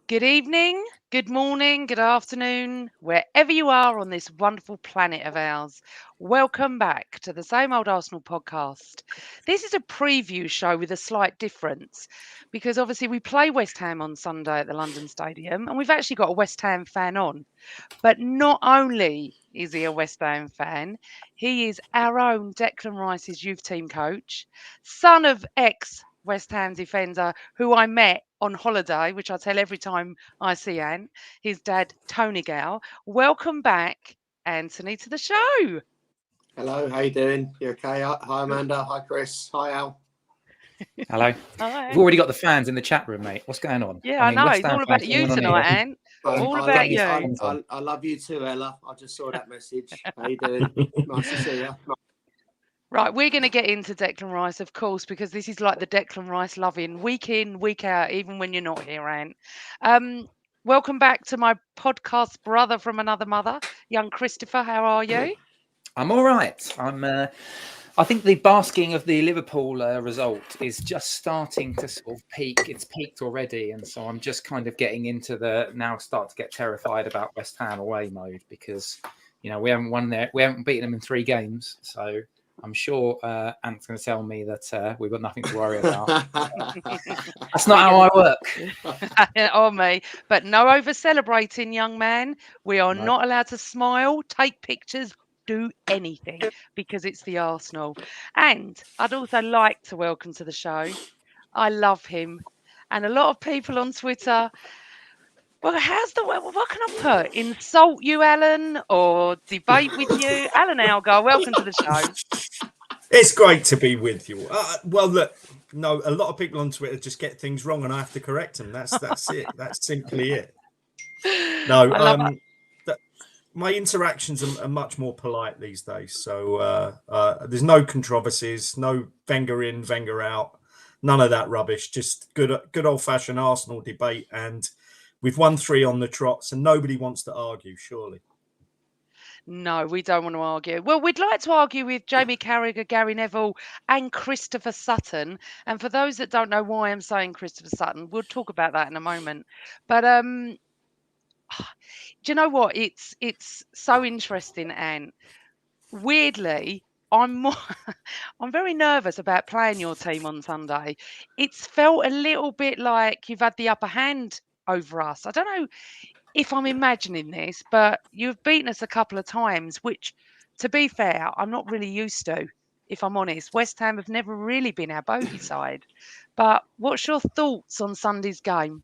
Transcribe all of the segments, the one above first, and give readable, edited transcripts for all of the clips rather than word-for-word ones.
Good evening, good morning, good afternoon, wherever you are on this wonderful planet of ours. Welcome back to the Same Old Arsenal podcast. This is a preview show with a slight difference because obviously we play West Ham on Sunday at the London Stadium and we've actually got a West Ham fan on. But not only is he a West Ham fan, he is our own Declan Rice's youth team coach, son of ex West Ham defender who I met on holiday, which I tell every time I see Ant, his dad, Tony Gale. Welcome back, Anthony, to the show. Hello, how you doing? You okay? Hi, Amanda. Hi, Chris. Hi, Al. Hello. Hi. We've already got the fans in the chat room, mate. What's going on? Yeah, I know. West It's Ham all about fans you coming on tonight, here. Ant. All about get you. your fans on. I love you too, Ella. I just saw that message. How you doing? Nice to see you. Right, we're going to get into Declan Rice, of course, because this is like the Declan Rice loving week in, week out, even when you're not here, Ant. Welcome back to my podcast brother from another mother, young Christopher. How are you? I'm all right. I think the basking of the Liverpool result is just starting to sort of peak. It's peaked already, and so I'm just kind of getting into the now start to get terrified about West Ham away mode because we haven't won there. We haven't beaten them in 3 games, so I'm sure Ant's going to tell me that we've got nothing to worry about. That's not how I work. Or me. But no over celebrating, young man. We are not allowed to smile, take pictures, do anything because it's the Arsenal. And I'd also like to welcome to the show. I love him. And a lot of people on Twitter. Well, what can I put? Insult you, Alan, or debate with you? Alan Alger, welcome to the show. It's great to be with you. Well, look, no, a lot of people on Twitter just get things wrong, and I have to correct them. That's it. That's simply it. No, my interactions are much more polite these days. So there's no controversies, no Wenger in, Wenger out, none of that rubbish. Just good old-fashioned Arsenal debate, and we've won 3 on the trot, so nobody wants to argue, surely. No, we don't want to argue. Well, we'd like to argue with Jamie Carragher, Gary Neville, and Christopher Sutton. And for those that don't know why I'm saying Christopher Sutton, we'll talk about that in a moment. But do you know what? It's so interesting, Anne. Weirdly, I'm very nervous about playing your team on Sunday. It's felt a little bit like you've had the upper hand over us. I don't know if I'm imagining this, but you've beaten us a couple of times, which, to be fair, I'm not really used to, if I'm honest. West Ham have never really been our bogey side. But what's your thoughts on Sunday's game?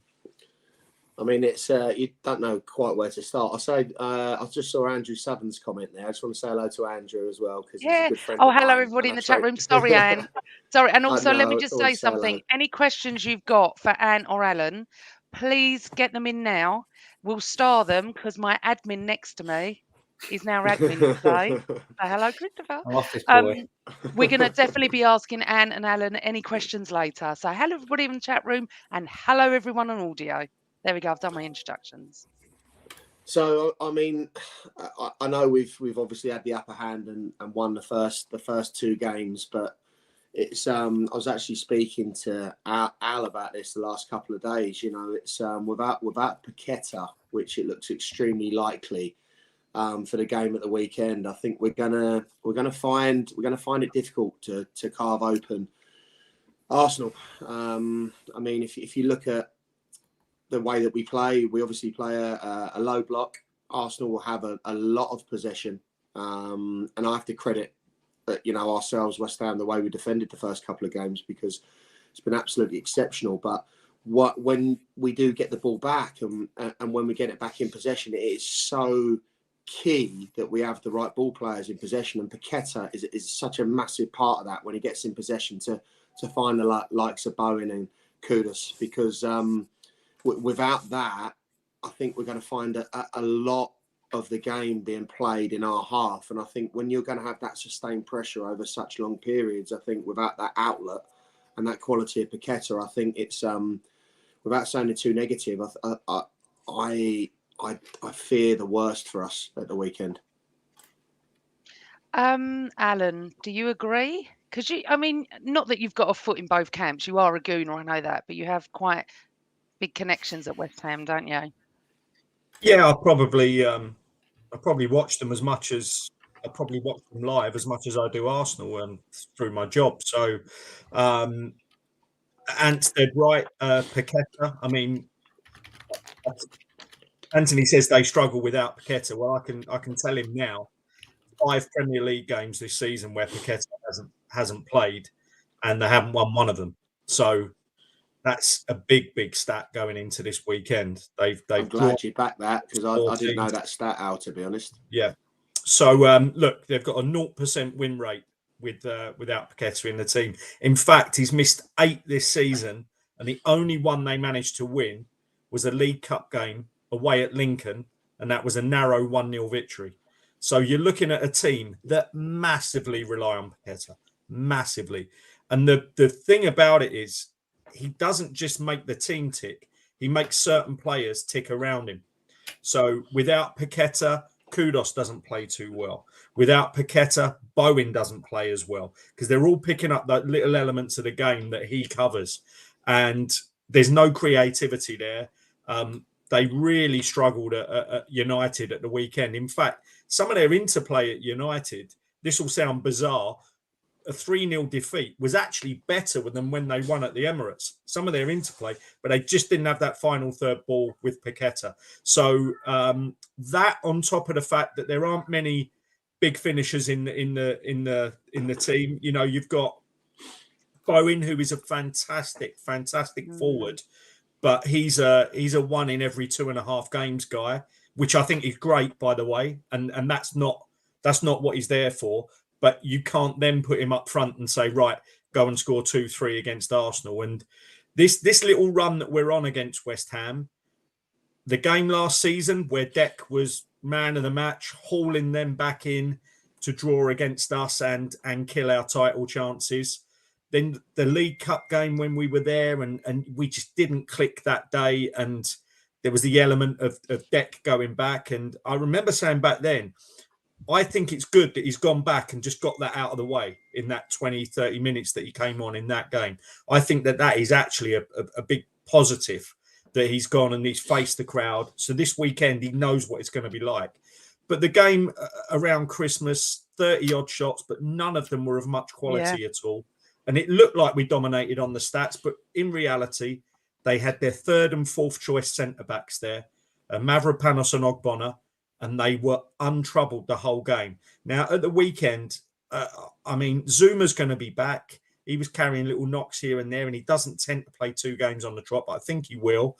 I mean, it's you don't know quite where to start. I just saw Andrew Southern's comment there. I just want to say hello to Andrew as well because he's a good friend. Oh, of hello, mine, everybody in and the I chat spoke- room. Sorry, Anne. Sorry. And also, let me No, just I say want to say something. hello. Any questions you've got for Anne or Alan, please get them in now. We'll star them because my admin next to me is now admin today. So hello, Christopher. I'm off this boy. We're going to definitely be asking Anne and Alan any questions later. So hello, everybody in the chat room, and hello, everyone on audio. There we go. I've done my introductions. So I mean, I know we've obviously had the upper hand and won the first 2 games, but it's I was actually speaking to Al about this the last couple of days. It's without Paqueta, which it looks extremely likely for the game at the weekend. I think we're gonna find it difficult to carve open Arsenal. I mean, if you look at the way that we play, we obviously play a low block. Arsenal will have a lot of possession, and I have to credit ourselves, West Ham, the way we defended the first couple of games because it's been absolutely exceptional. But when we do get the ball back and when we get it back in possession, it is so key that we have the right ball players in possession, and Paqueta is such a massive part of that when he gets in possession to find the likes of Bowen and Kudus because without that, I think we're going to find a lot of the game being played in our half. And I think when you're going to have that sustained pressure over such long periods, I think without that outlet and that quality of Paqueta, I think it's without sounding too negative, I fear the worst for us at the weekend. Alan, do you agree? Because I mean, not that you've got a foot in both camps. You are a gooner, I know that, but you have quite big connections at West Ham, don't you? Yeah, I probably watch them as much as I probably watch them live as much as I do Arsenal through my job. So, Ant said right, Paqueta. I mean, Anthony says they struggle without Paqueta. Well, I can tell him now. 5 Premier League games this season where Paqueta hasn't played, and they haven't won one of them. So that's a big stat going into this weekend. They've I'm glad you backed that because I didn't know teams. that stat out, to be honest. Yeah. So look, they've got a 0% win rate without Paqueta in the team. In fact, he's missed 8 this season, and the only one they managed to win was a League Cup game away at Lincoln, and that was a narrow 1-0 victory. So you're looking at a team that massively rely on Paqueta, massively. And the thing about it is he doesn't just make the team tick, he makes certain players tick around him. So without Paqueta, Kudos doesn't play too well. Without Paqueta, Bowen doesn't play as well because they're all picking up the little elements of the game that he covers. And there's no creativity there. They really struggled at United at the weekend. In fact, some of their interplay at United, this will sound bizarre, a 3-0 defeat was actually better than when they won at the Emirates. Some of their interplay, but they just didn't have that final third ball with Paqueta. So that, on top of the fact that there aren't many big finishers in the team, you know, you've got Bowen, who is a fantastic forward, but he's a 1 in every 2.5 games guy, which I think is great, by the way, and that's not what he's there for. But you can't then put him up front and say, right, go and score 2-3 against Arsenal. And this little run that we're on against West Ham, the game last season where Dec was man of the match, hauling them back in to draw against us and kill our title chances. Then the League Cup game when we were there and we just didn't click that day. And there was the element of Dec going back. And I remember saying back then, I think it's good that he's gone back and just got that out of the way in that 20, 30 minutes that he came on in that game. I think that is actually a big positive that he's gone and he's faced the crowd. So this weekend, he knows what it's going to be like. But the game around Christmas, 30-odd shots, but none of them were of much quality at all. And it looked like we dominated on the stats, but in reality, they had their third and fourth choice centre-backs there, Mavropanos and Ogbonna, and they were untroubled the whole game. Now, at the weekend, I mean, Zuma's going to be back. He was carrying little knocks here and there, and he doesn't tend to play 2 games on the trot, but I think he will.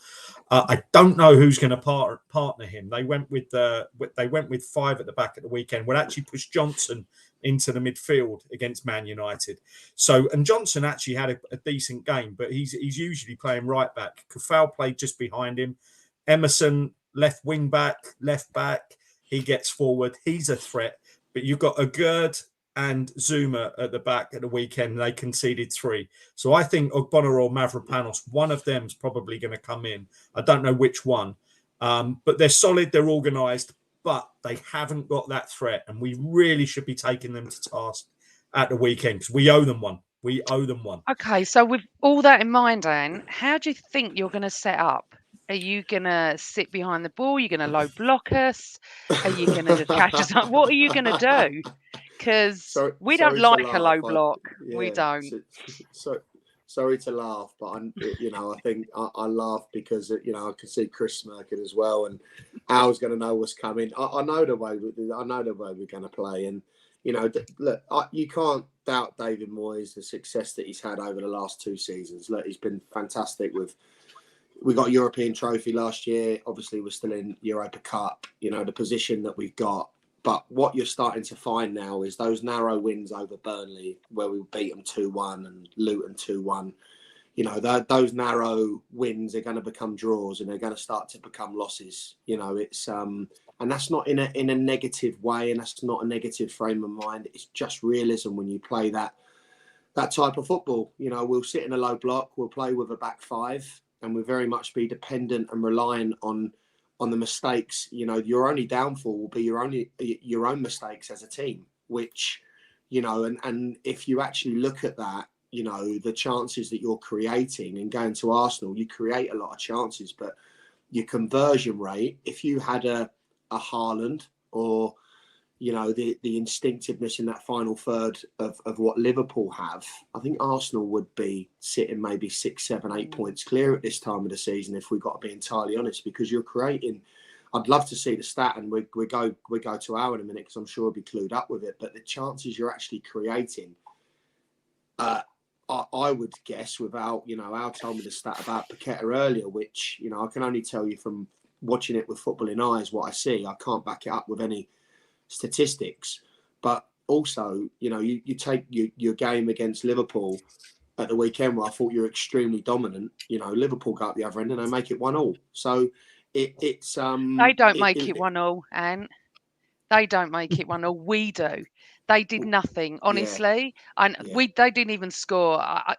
I don't know who's going to partner him. They went with 5 at the back at the weekend. Would actually push Johnson into the midfield against Man United. So, and Johnson actually had a decent game, but he's usually playing right back. Kufal played just behind him. Emerson, left wing back, left back. He gets forward. He's a threat. But you've got Agurd and Zuma at the back at the weekend. They conceded 3. So I think Ogbonna or Mavropanos, one of them's probably going to come in. I don't know which one. But they're solid. They're organised. But they haven't got that threat. And we really should be taking them to task at the weekend because we owe them one. We owe them one. Okay, so with all that in mind, Anne, how do you think you're going to set up? Are you going to sit behind the ball? Are you going to low block us? Are you going to just catch us up? What are you going to do? Because we don't like a low block. We don't. Sorry to laugh, but I think I laugh because I can see Chris smirking as well, and Al's going to know what's coming. I know the way we're going to play, and look, you can't doubt David Moyes, the success that he's had over the last 2 seasons. Look, he's been fantastic we got a European trophy last year. Obviously, we're still in Europa Cup, the position that we've got. But what you're starting to find now is those narrow wins over Burnley, where we beat them 2-1 and Luton 2-1. Those narrow wins are going to become draws and they're going to start to become losses. It's and that's not in a negative way, and that's not a negative frame of mind. It's just realism when you play that type of football. We'll sit in a low block, we'll play with a back 5. And we'll very much be dependent and relying on the mistakes. Your only downfall will be your own mistakes as a team, which, and if you actually look at that, the chances that you're creating, and going to Arsenal, you create a lot of chances, but your conversion rate, if you had a Haaland or the instinctiveness in that final third of what Liverpool have, I think Arsenal would be sitting maybe 6, 7, 8 points clear at this time of the season, if we've got to be entirely honest, because you're creating. I'd love to see the stat, and we go to Al in a minute, because I'm sure he'll be clued up with it, but the chances you're actually creating, I would guess, without, Al told me the stat about Paqueta earlier, which, I can only tell you from watching it with footballing eyes what I see. I can't back it up with any statistics. But also, you take your game against Liverpool at the weekend, where I thought you were extremely dominant. Liverpool go up the other end and they make it 1-1. So it's They don't make it 1-1, and they don't make it 1-1. We do. They did nothing, honestly, and they didn't even score. I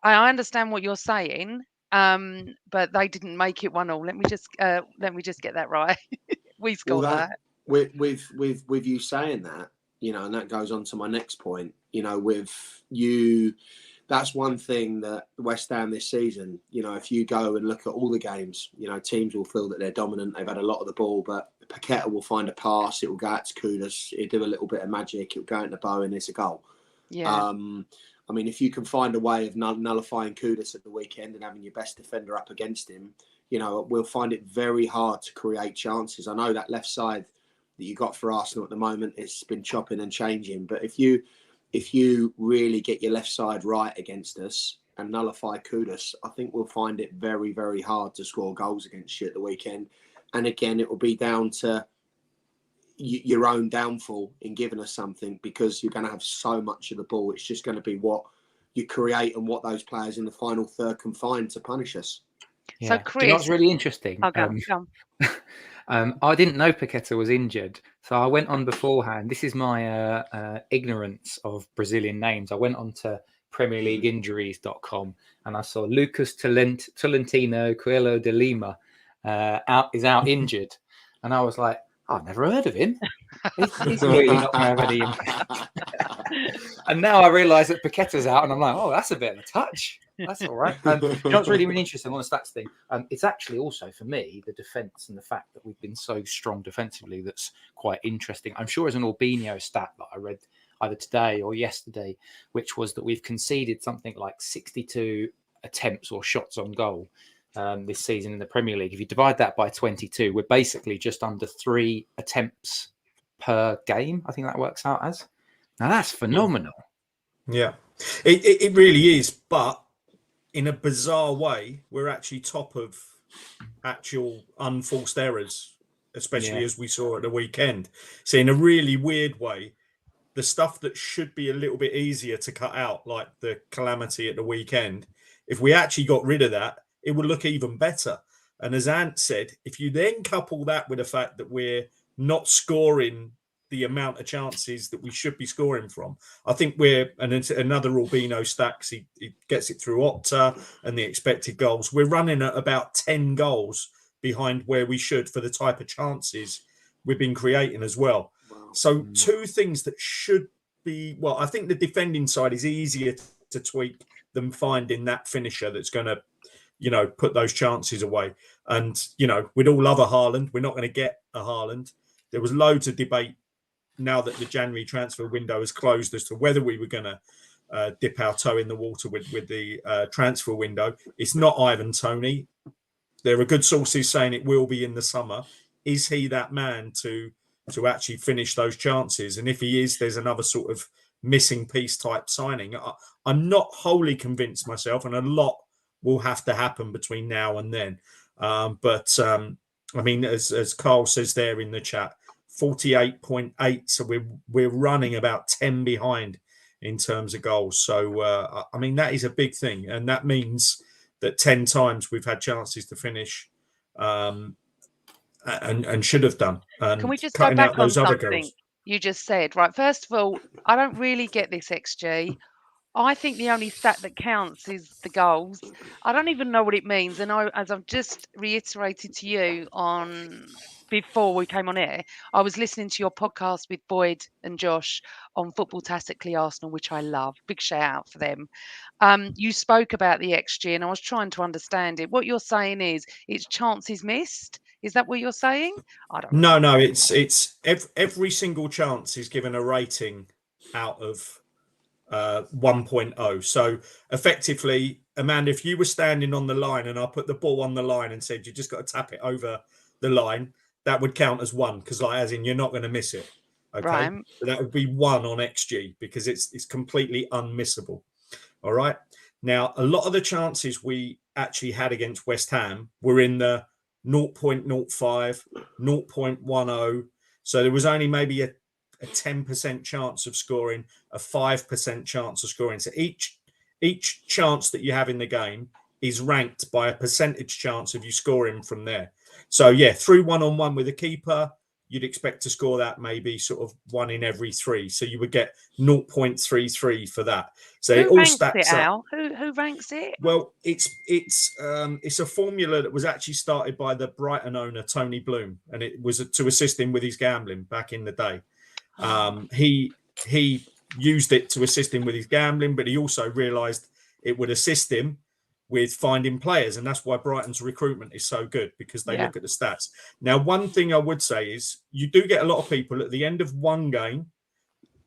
understand what you're saying, but they didn't make it 1-1. Let me just get that right. We scored that. With you saying that, and that goes on to my next point. With you, that's one thing that West Ham this season, if you go and look at all the games, teams will feel that they're dominant. They've had a lot of the ball, but Paqueta will find a pass. It will go out to Kudus. He'll do a little bit of magic. It'll go into Bow and it's a goal. Yeah. If you can find a way of nullifying Kudus at the weekend and having your best defender up against him, we'll find it very hard to create chances. I know that left side that you got for Arsenal at the moment, it's been chopping and changing. But if you really get your left side right against us and nullify Kudus, I think we'll find it very, very hard to score goals against you at the weekend. And again, it will be down to your own downfall in giving us something, because you're going to have so much of the ball. It's just going to be what you create and what those players in the final third can find to punish us. Yeah. So, Chris, do you know what's really interesting? Go. I didn't know Paqueta was injured, so I went on beforehand. This is my ignorance of Brazilian names. I went on to PremierLeagueInjuries.com and I saw Lucas Tolentino Coelho de Lima is out injured, and I was like, I've never heard of him. He's really not going to have any impact. And now I realise that Paqueta's out, and I'm like, oh, that's a bit of a touch. That's all right. You know what's really, really interesting on the stats thing? It's actually also, for me, the defence and the fact that we've been so strong defensively that's quite interesting. I'm sure there's an Albino stat that I read either today or yesterday, which was that we've conceded something like 62 attempts or shots on goal this season in the Premier League. If you divide that by 22, we're basically just under 3 attempts per game. I think that works out as. Now that's phenomenal. Yeah, it really is. But in a bizarre way, we're actually top of actual unforced errors, especially as we saw at the weekend. So in a really weird way, the stuff that should be a little bit easier to cut out, like the calamity at the weekend, if we actually got rid of that, it would look even better. And as Ant said, if you then couple that with the fact that we're not scoring the amount of chances that we should be scoring from, I think and it's another Albino stacks, he gets it through Opta and the expected goals. We're running at about 10 goals behind where we should for the type of chances we've been creating as well. Wow. So two things that should be, I think the defending side is easier to tweak than finding that finisher that's going to, put those chances away. And, we'd all love a Haaland. We're not going to get a Haaland. There was loads of debate now that the January transfer window is closed as to whether we were going to dip our toe in the water with the transfer window. It's not Ivan Toney. There are good sources saying it will be in the summer. Is he that man to actually finish those chances? And if he is, there's another sort of missing piece type signing. I'm not wholly convinced myself, and a lot will have to happen between now and then. But as Carl says there in the chat, 48.8. So we're running about 10 behind in terms of goals. So, that is a big thing. And that means that 10 times we've had chances to finish and should have done. And can we just go back on something you just said? Right. First of all, I don't really get this XG. I think the only stat that counts is the goals. I don't even know what it means. And as I've just reiterated to you on before we came on air, I was listening to your podcast with Boyd and Josh on Football Tactically Arsenal, which I love. Big shout out for them. You spoke about the XG, and I was trying to understand it. What you're saying is it's chances missed. Is that what you're saying? I don't know. No, it's every single chance is given a rating out of 1.0. So effectively, Amanda, if you were standing on the line and I put the ball on the line and said you just got to tap it over the line, that would count as 1 because, like, as in you're not going to miss it. Okay, Right. so that would be 1 on XG because it's completely unmissable. All right. Now, a lot of the chances we actually had against West Ham were in the 0.05, 0.10. So there was only maybe a 10% chance of scoring, a 5% chance of scoring. So each chance that you have in the game is ranked by a percentage chance of you scoring from there. So yeah, through 1-on-1 with a keeper, you'd expect to score that maybe sort of 1 in every 3. So you would get 0.33 for that. So Who it all ranks stacks it, up. Al? Who ranks it? Well, it's a formula that was actually started by the Brighton owner Tony Bloom, and it was to assist him with his gambling back in the day. He used it to assist him with his gambling, but he also realised it would assist him with finding players, and that's why Brighton's recruitment is so good because they look at the stats. Now, one thing I would say is you do get a lot of people at the end of one game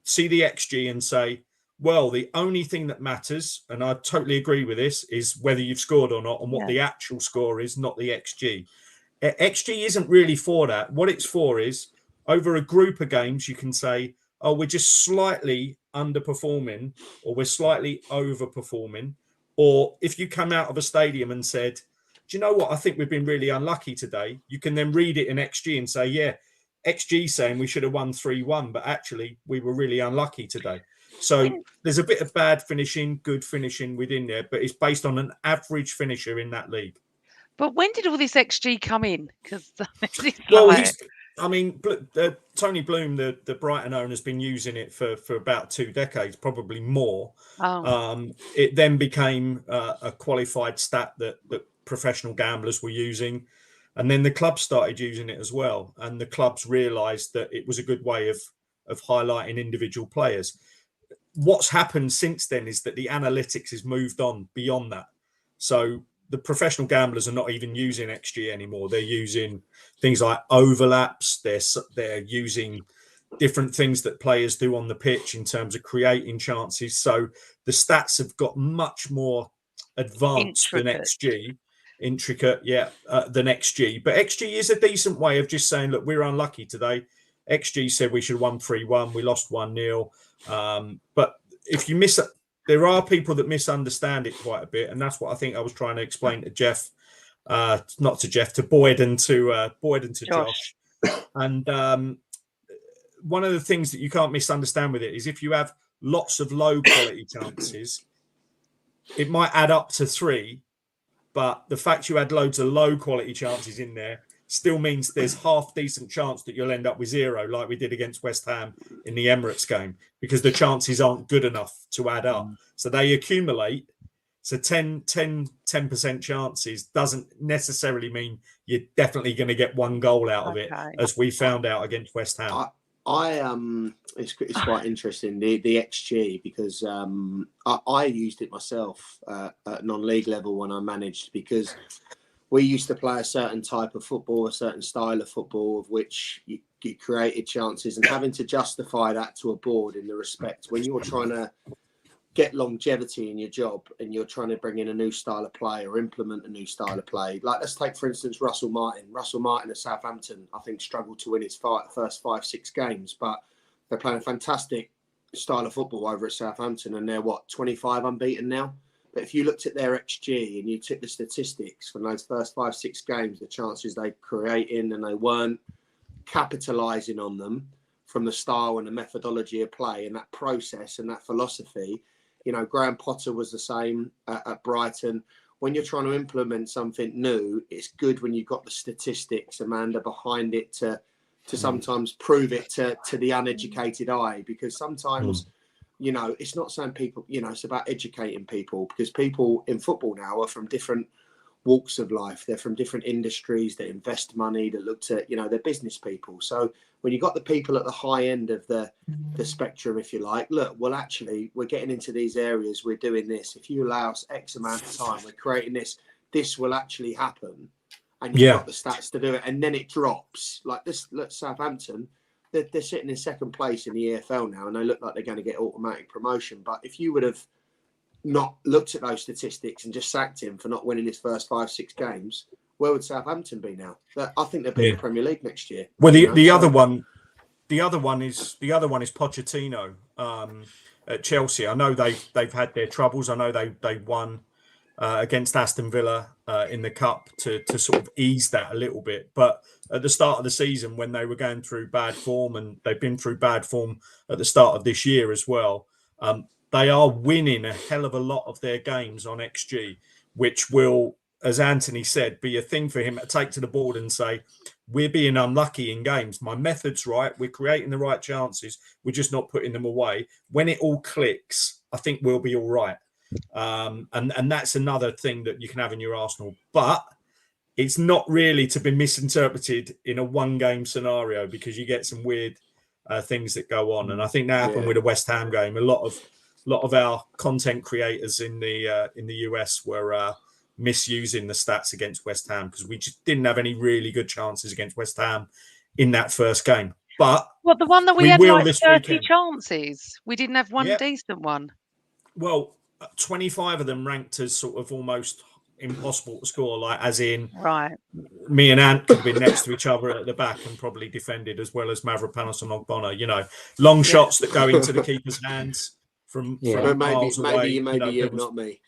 see the XG and say, well, the only thing that matters, and I totally agree with this, is whether you've scored or not and what the actual score is, not the XG. XG isn't really for that. What it's for is over a group of games, you can say, oh, we're just slightly underperforming or we're slightly overperforming. Or if you come out of a stadium and said, do you know what? I think we've been really unlucky today. You can then read it in XG and say, yeah, XG saying we should have won 3-1, but actually we were really unlucky today. So there's a bit of bad finishing, good finishing within there, but it's based on an average finisher in that league. But when did all this XG come in? Because Tony Bloom, the Brighton owner, has been using it for about 2 decades, probably more. It then became a qualified stat that professional gamblers were using. And then the clubs started using it as well. And the clubs realised that it was a good way of highlighting individual players. What's happened since then is that the analytics has moved on beyond that. So the professional gamblers are not even using XG anymore. They're using things like overlaps. They're using different things that players do on the pitch in terms of creating chances. So the stats have got much more advanced than XG. Intricate, than XG. But XG is a decent way of just saying, look, we're unlucky today. XG said we should have won 3-1. We lost 1-0. But if you miss it, there are people that misunderstand it quite a bit. And that's what I think I was trying to explain to Jeff, not to Jeff, to Boyd and to Josh. And one of the things that you can't misunderstand with it is if you have lots of low quality chances, it might add up to 3. But the fact you had loads of low quality chances in there still means there's half decent chance that you'll end up with 0, like we did against West Ham in the Emirates game, because the chances aren't good enough to add up. So they accumulate. So 10% chances doesn't necessarily mean you're definitely going to get 1 goal out of it, as we found out against West Ham. It's quite interesting, the XG, because I used it myself at non-league level when I managed, because we used to play a certain type of football, a certain style of football, of which you created chances, and having to justify that to a board in the respect when you're trying to get longevity in your job and you're trying to bring in a new style of play or implement a new style of play. Like, let's take, for instance, Russell Martin. Russell Martin at Southampton, I think, struggled to win his first 5-6 games, but they're playing a fantastic style of football over at Southampton, and they're, 25 unbeaten now? But if you looked at their XG and you took the statistics from those first 5-6 games, the chances they created and they weren't capitalising on them from the style and the methodology of play and that process and that philosophy. Graham Potter was the same at Brighton. When you're trying to implement something new, it's good when you've got the statistics, Amanda, behind it to sometimes prove it to the uneducated eye. Because sometimes, it's not saying people, it's about educating people, because people in football now are from different walks of life. They're from different industries that invest money, that look to, they're business people. So when you've got the people at the high end of the spectrum, if you like, look, well, actually, we're getting into these areas, we're doing this. If you allow us X amount of time, we're creating this will actually happen. And you've got the stats to do it. And then it drops. Like this, look, Southampton, they're sitting in second place in the EFL now, and they look like they're going to get automatic promotion. But if you would have not looked at those statistics and just sacked him for not winning his first 5-6 games, where would Southampton be now? I think they'll be in the Premier League next year. Well, the other one is Pochettino at Chelsea. I know they've had their troubles. I know they won against Aston Villa in the cup to sort of ease that a little bit. But at the start of the season, when they were going through bad form, and they've been through bad form at the start of this year as well, they are winning a hell of a lot of their games on XG, which will, as Anthony said, be a thing for him to take to the board and say, we're being unlucky in games. My method's right. We're creating the right chances. We're just not putting them away. When it all clicks, I think we'll be all right. And that's another thing that you can have in your Arsenal. But it's not really to be misinterpreted in a one-game scenario, because you get some weird things that go on. And I think that happened with the West Ham game. A lot of our content creators in the US were misusing the stats against West Ham, because we just didn't have any really good chances against West Ham in that first game. But the one that we had like 30 chances, we didn't have one decent one. Well, 25 of them ranked as sort of almost impossible to score, like as in me and Ant could have been next to each other at the back and probably defended as well as Mavropanos and Ogbonna. Long shots that go into the keeper's hands from miles away. Maybe you, not me.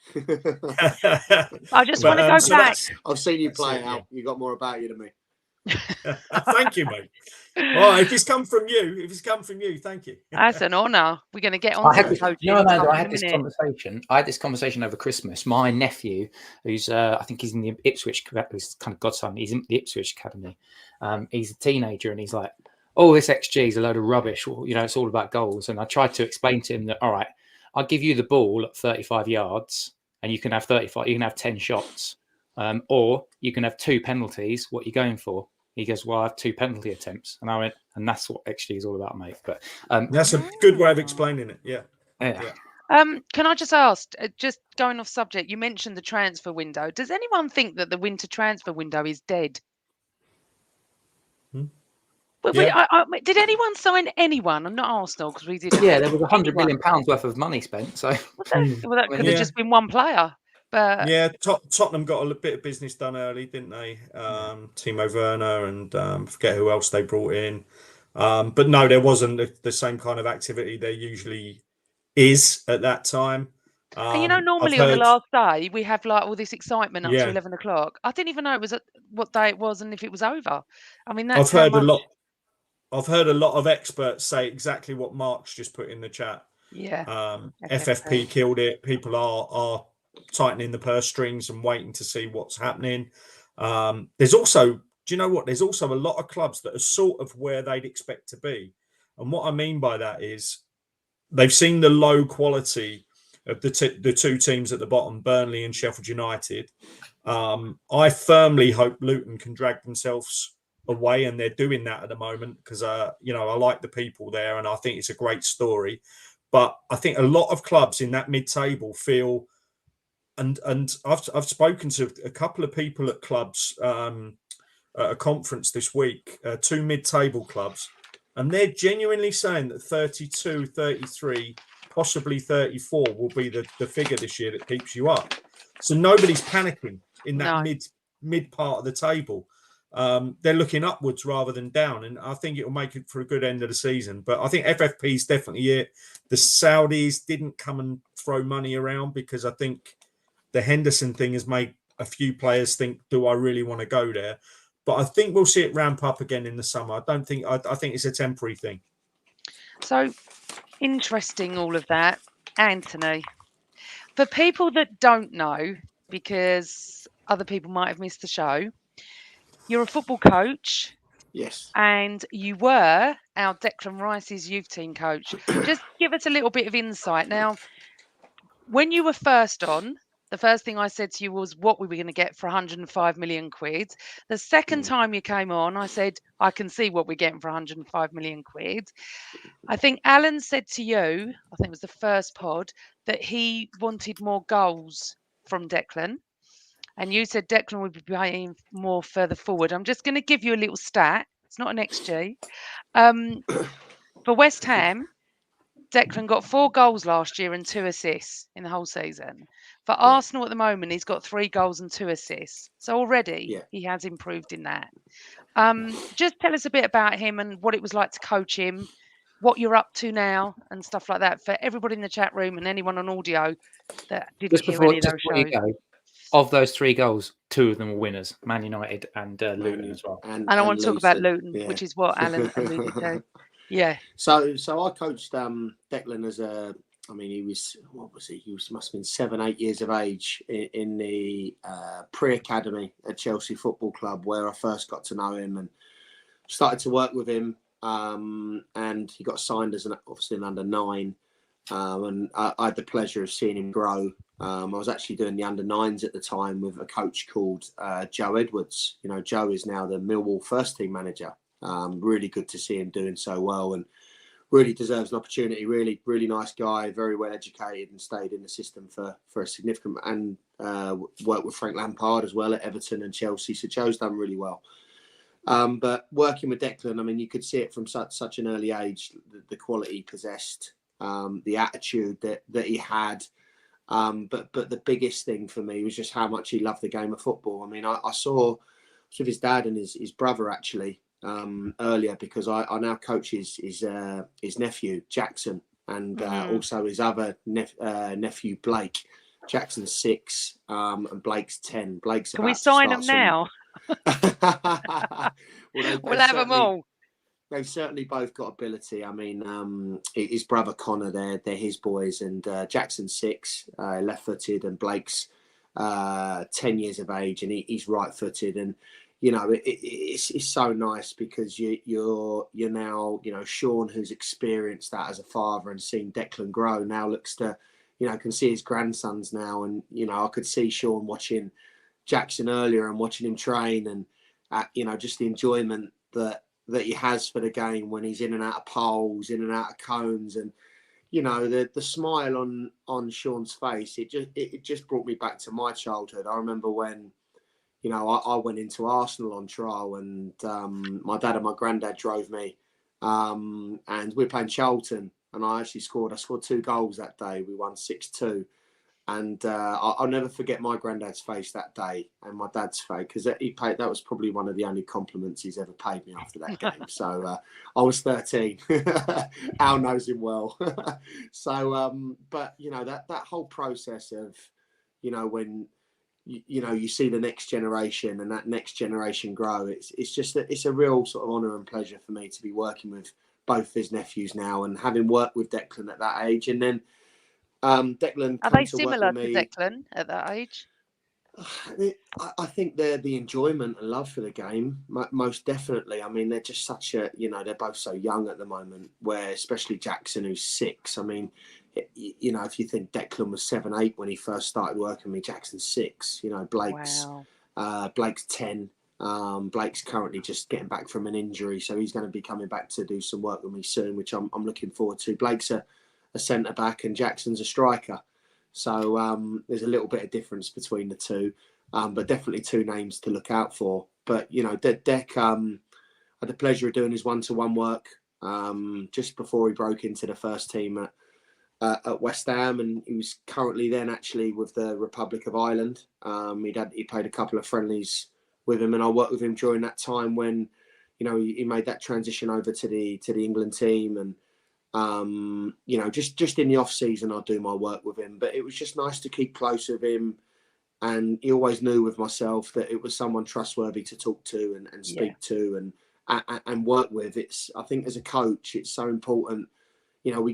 I just want to go back. I've seen you play it out. You got more about you than me. Thank you, mate. Well, if it's come from you, thank you. That's an honour. We're going to get on to coaching. I had this conversation over Christmas. My nephew, who's I think he's in the Ipswich, he's kind of godson. He's in the Ipswich Academy. He's a teenager, and he's like, "Oh, this XG is a load of rubbish. It's all about goals." And I tried to explain to him that, all right, I'll give you the ball at 35 yards, and you can have 35. You can have 10 shots, or you can have 2 penalties. What are you going for? He goes, well, I have 2 penalty attempts. And I went, and that's what XG is all about, mate. But that's a good way of explaining it. Yeah. Can I just ask, just going off subject, you mentioned the transfer window. Does anyone think that the winter transfer window is dead? Did anyone sign anyone? I'm not Arsenal, because we did. Yeah, there was £100 million worth of money spent. So that could have just been one player. But Tottenham got a bit of business done early, didn't they? Timo Werner and forget who else they brought in. But no, there wasn't the same kind of activity there usually is at that time. And normally on the last day we have like all this excitement up to 11 o'clock. I didn't even know it was what day it was and if it was over. I mean, that's I've heard a lot of experts say exactly what Mark's just put in the chat. Yeah. FFP killed it. People are tightening the purse strings and waiting to see what's happening. There's also, do you know what? There's also a lot of clubs that are sort of where they'd expect to be. And what I mean by that is they've seen the low quality of the 2 teams at the bottom, Burnley and Sheffield United. I firmly hope Luton can drag themselves away, and they're doing that at the moment because, I like the people there and I think it's a great story. But I think a lot of clubs in that mid-table feel, and I've spoken to a couple of people at clubs at a conference this week, 2 mid-table clubs, and they're genuinely saying that 32, 33, possibly 34 will be the figure this year that keeps you up. So nobody's panicking in that mid part of the table. They're looking upwards rather than down, and I think it will make it for a good end of the season. But I think FFP is definitely it. The Saudis didn't come and throw money around because I think the Henderson thing has made a few players think, do I really want to go there? But I think we'll see it ramp up again in the summer. I think it's a temporary thing. So interesting, all of that. Anthony, for people that don't know, because other people might have missed the show, you're a football coach. Yes. And you were our Declan Rice's youth team coach. Just give us a little bit of insight. Now, when you were first on, the first thing I said to you was what we were going to get for 105 million quid. The second time you came on, I said, I can see what we're getting for 105 million quid. I think Alan said to you, I think it was the first pod, that he wanted more goals from Declan. And you said Declan would be playing more further forward. I'm just going to give you a little stat. It's not an XG. For West Ham, Declan got 4 goals last year and 2 assists in the whole season. For Arsenal at the moment, he's got 3 goals and 2 assists. So already he has improved in that. Just tell us a bit about him and what it was like to coach him, what you're up to now and stuff like that for everybody in the chat room and anyone on audio that didn't hear any of those shows. Of those 3 goals, 2 of them were winners, Man United and Luton as well. And I want to talk about Luton, which is what Alan alluded to. Yeah. So I coached Declan as he was, what was he? He must have been 7, 8 years of age in the pre-academy at Chelsea Football Club, where I first got to know him and started to work with him. And he got signed as obviously an under 9. And I had the pleasure of seeing him grow. I was actually doing the under 9s at the time with a coach called Joe Edwards. You know, Joe is now the Millwall first team manager. Really good to see him doing so well and really deserves an opportunity. Really, really nice guy, very well educated and stayed in the system for a significant and worked with Frank Lampard as well at Everton and Chelsea. So Joe's done really well. But working with Declan, I mean, you could see it from such an early age, the quality he possessed, the attitude that he had. But the biggest thing for me was just how much he loved the game of football. I mean, I saw with his dad and his brother actually earlier, because I now coach his nephew Jackson and also his other nephew Blake. Jackson's 6 and Blake's 10. Blake's Can we sign them now? We'll have them all. They've certainly both got ability. I mean, his brother Connor, they're his boys, and Jackson's 6, left-footed, and Blake's 10 years of age, and he's right-footed. And you know, it's so nice because you're now, you know, Sean, who's experienced that as a father and seen Declan grow, now looks to, you know, can see his grandsons now, and you know, I could see Sean watching Jackson earlier and watching him train, and you know, just the enjoyment that he has for the game when he's in and out of poles, in and out of cones, and you know, the smile on Sean's face, it just brought me back to my childhood. I remember when, you know, I went into Arsenal on trial, and my dad and my granddad drove me, and we were playing Charlton, and I scored 2 goals that day. We won 6-2. And I'll never forget my granddad's face that day and my dad's face, because that was probably one of the only compliments he's ever paid me after that game. So I was 13. Al knows him well. So, but, you know, that whole process of, you know, when, you know, you see the next generation and that next generation grow, it's a real sort of honour and pleasure for me to be working with both his nephews now, and having worked with Declan at that age. And then Declan, are they similar to Declan at that age? I think they're the enjoyment and love for the game, most definitely. I mean, they're just such a, you know, they're both so young at the moment, where especially Jackson, who's 6. I mean, you know, if you think Declan was 7, 8 when he first started working with me, Jackson's 6. You know, Blake's 10. Blake's currently just getting back from an injury, so he's going to be coming back to do some work with me soon, which I'm looking forward to. Blake's a centre back and Jackson's a striker, so there's a little bit of difference between the two, but definitely 2 names to look out for. But you know, Dec had the pleasure of doing his one-to-one work just before he broke into the first team at West Ham, and he was currently then actually with the Republic of Ireland. He played a couple of friendlies with him, and I worked with him during that time when, you know, he made that transition over to the England team. And you know, just in the off season, I'll do my work with him. But it was just nice to keep close with him, and he always knew with myself that it was someone trustworthy to talk to and speak to and work with. I think as a coach, it's so important. You know,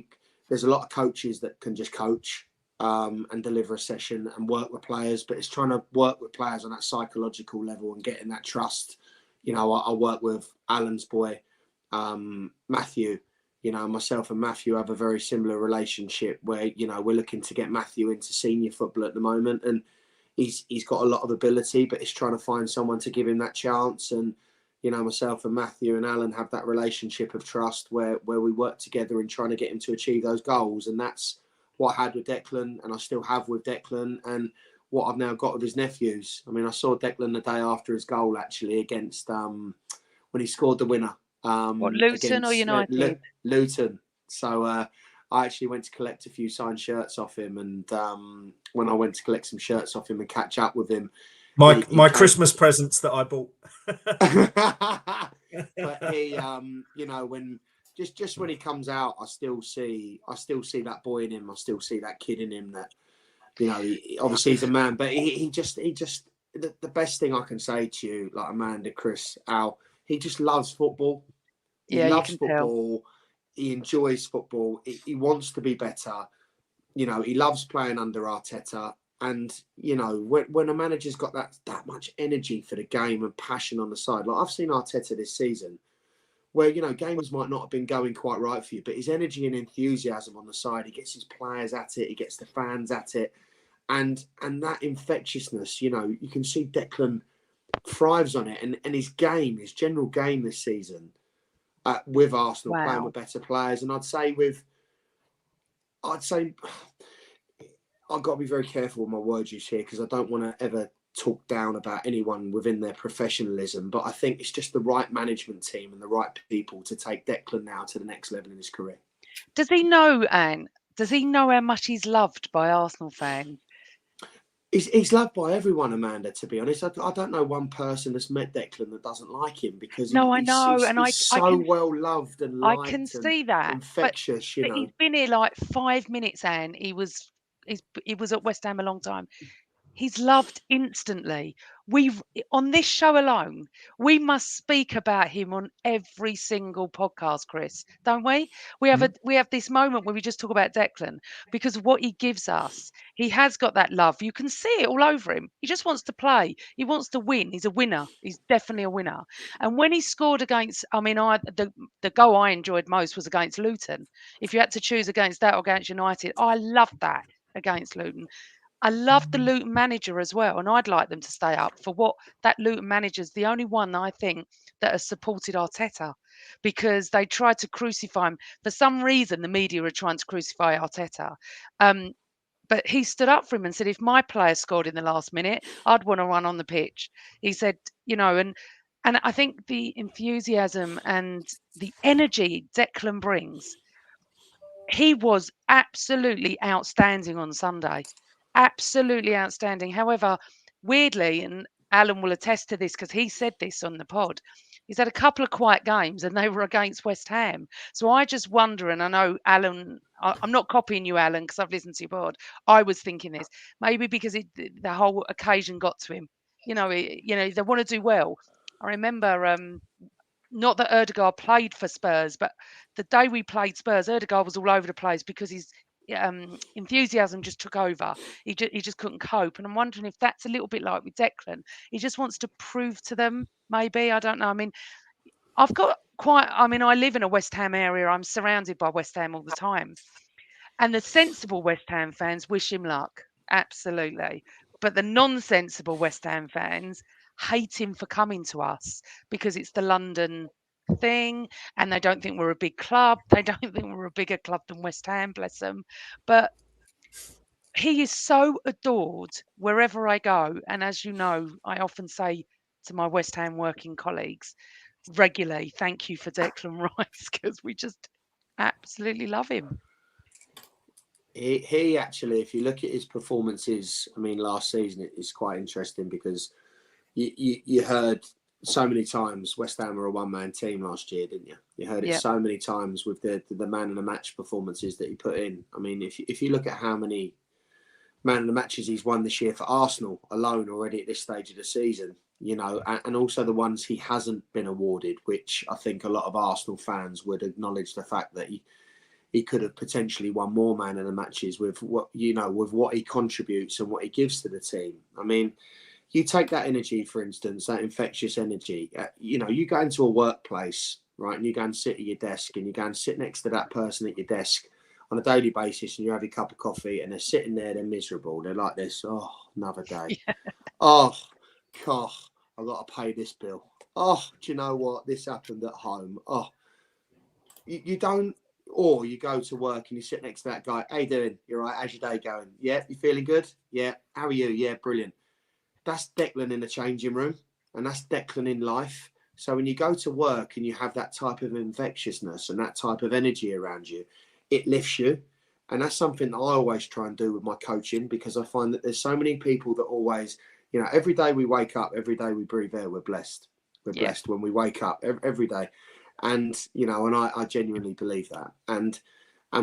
there's a lot of coaches that can just coach and deliver a session and work with players, but it's trying to work with players on that psychological level and getting that trust. You know, I work with Alan's boy, Matthew. You know, myself and Matthew have a very similar relationship where, you know, we're looking to get Matthew into senior football at the moment, and he's got a lot of ability, but it's trying to find someone to give him that chance. And, you know, myself and Matthew and Alan have that relationship of trust where we work together in trying to get him to achieve those goals. And that's what I had with Declan, and I still have with Declan, and what I've now got with his nephews. I mean, I saw Declan the day after his goal, actually, against when he scored the winner. What, Luton or Against United? Luton. So I actually went to collect a few signed shirts off him, and when I went to collect some shirts off him and catch up with him, my Christmas presents that I bought. But he, you know, when just when he comes out, I still see that boy in him. I still see that kid in him. That, you know, obviously he's a man, but he just the best thing I can say to you, like Amanda, Chris, Al, he just loves football. He loves football. He enjoys football. He wants to be better. You know, he loves playing under Arteta. And, you know, when a manager's got that much energy for the game and passion on the side, like I've seen Arteta this season, where, you know, games might not have been going quite right for you, but his energy and enthusiasm on the side, he gets his players at it, he gets the fans at it. And that infectiousness, you know, you can see Declan thrives on it. And his general game this season with Arsenal, playing with better players. And I'd say I've got to be very careful with my words use here, because I don't want to ever talk down about anyone within their professionalism. But I think it's just the right management team and the right people to take Declan now to the next level in his career. Does he know, Anne? Does he know how much he's loved by Arsenal fans? He's loved by everyone, Amanda, to be honest. I don't know one person that's met Declan that doesn't like him, because he's so well loved and liked. I can see that. Infectious, but he's been here like 5 minutes, Anne. He was at West Ham a long time. He's loved instantly. On this show alone, we must speak about him on every single podcast, Chris, don't we? We have this moment where we just talk about Declan, because what he gives us, he has got that love. You can see it all over him. He just wants to play. He wants to win. He's a winner. He's definitely a winner. And when he scored against, I mean, the goal I enjoyed most was against Luton. If you had to choose against that or against United, I loved that against Luton. I love the Luton manager as well, and I'd like them to stay up for what that Luton manager's the only one I think that has supported Arteta, because they tried to crucify him. For some reason, the media are trying to crucify Arteta. But he stood up for him and said, if my player scored in the last minute, I'd want to run on the pitch. He said, you know, and I think the enthusiasm and the energy Declan brings, he was absolutely outstanding on Sunday. Absolutely outstanding. However, weirdly, and Alan will attest to this because he said this on the pod, he's had a couple of quiet games and they were against West Ham. So I just wonder, and I know Alan, I'm not copying you, Alan, because I've listened to your pod. I was thinking this, maybe because the whole occasion got to him. You know, they want to do well. I remember, not that Erdegaard played for Spurs, but the day we played Spurs, Erdegaard was all over the place because his enthusiasm just took over. He just couldn't cope. And I'm wondering if that's a little bit like with Declan. He just wants to prove to them, maybe. I don't know. I mean, I live in a West Ham area. I'm surrounded by West Ham all the time. And the sensible West Ham fans wish him luck. Absolutely. But the non-sensible West Ham fans hate him for coming to us because it's the London thing, and they don't think we're a big club. They don't think we're a bigger club than West Ham, bless them. But he is so adored wherever I go. And as you know, I often say to my West Ham working colleagues regularly, thank you for Declan Rice, because we just absolutely love him. He actually, if you look at his performances, I mean, last season, it's quite interesting because you heard so many times West Ham were a one-man team last year, didn't you? You heard it so many times with the man of the match performances that he put in. I mean, if you look at how many man of the matches he's won this year for Arsenal alone already at this stage of the season, you know, and also the ones he hasn't been awarded, which I think a lot of Arsenal fans would acknowledge the fact that he could have potentially won more man of the matches with what he contributes and what he gives to the team. I mean, you take that energy, for instance, that infectious energy. You go into a workplace right? And you go and sit at your desk and you go and sit next to that person at your desk on a daily basis and you have your cup of coffee and they're sitting there, they're miserable. They're like this, oh, another day. Yeah. Oh, gosh, I've got to pay this bill. Oh, do you know what? This happened at home. Oh, you don't, or you go to work and you sit next to that guy. How you doing? You're right. How's your day going? Yeah, you feeling good? Yeah. How are you? Yeah, brilliant. That's Declan in the changing room, and that's Declan in life. So when you go to work and you have that type of infectiousness and that type of energy around you, it lifts you. And that's something that I always try and do with my coaching, because I find that there's so many people that always, you know, every day we wake up, every day we breathe air, we're blessed. We're blessed when we wake up every day. And, you know, and I genuinely believe that. And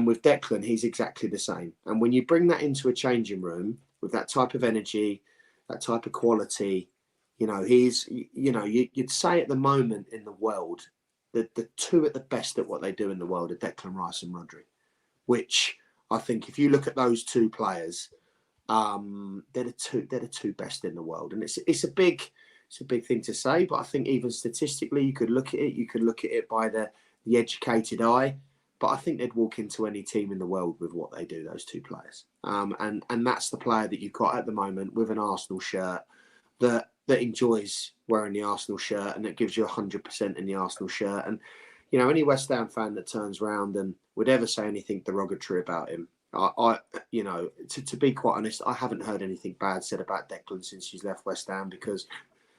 with Declan, he's exactly the same. And when you bring that into a changing room with that type of energy, that type of quality, you know, he's, you know, you'd say at the moment in the world that the two at the best at what they do in the world are Declan Rice and Rodri, which I think if you look at those two players, they're the two best in the world. And it's a big thing to say, but I think even statistically, you could look at it by the educated eye. But I think they'd walk into any team in the world with what they do, those two players. And that's the player that you've got at the moment with an Arsenal shirt that enjoys wearing the Arsenal shirt and that gives you 100% in the Arsenal shirt. And, you know, any West Ham fan that turns around and would ever say anything derogatory about him, I you know, to be quite honest, I haven't heard anything bad said about Declan since he's left West Ham, because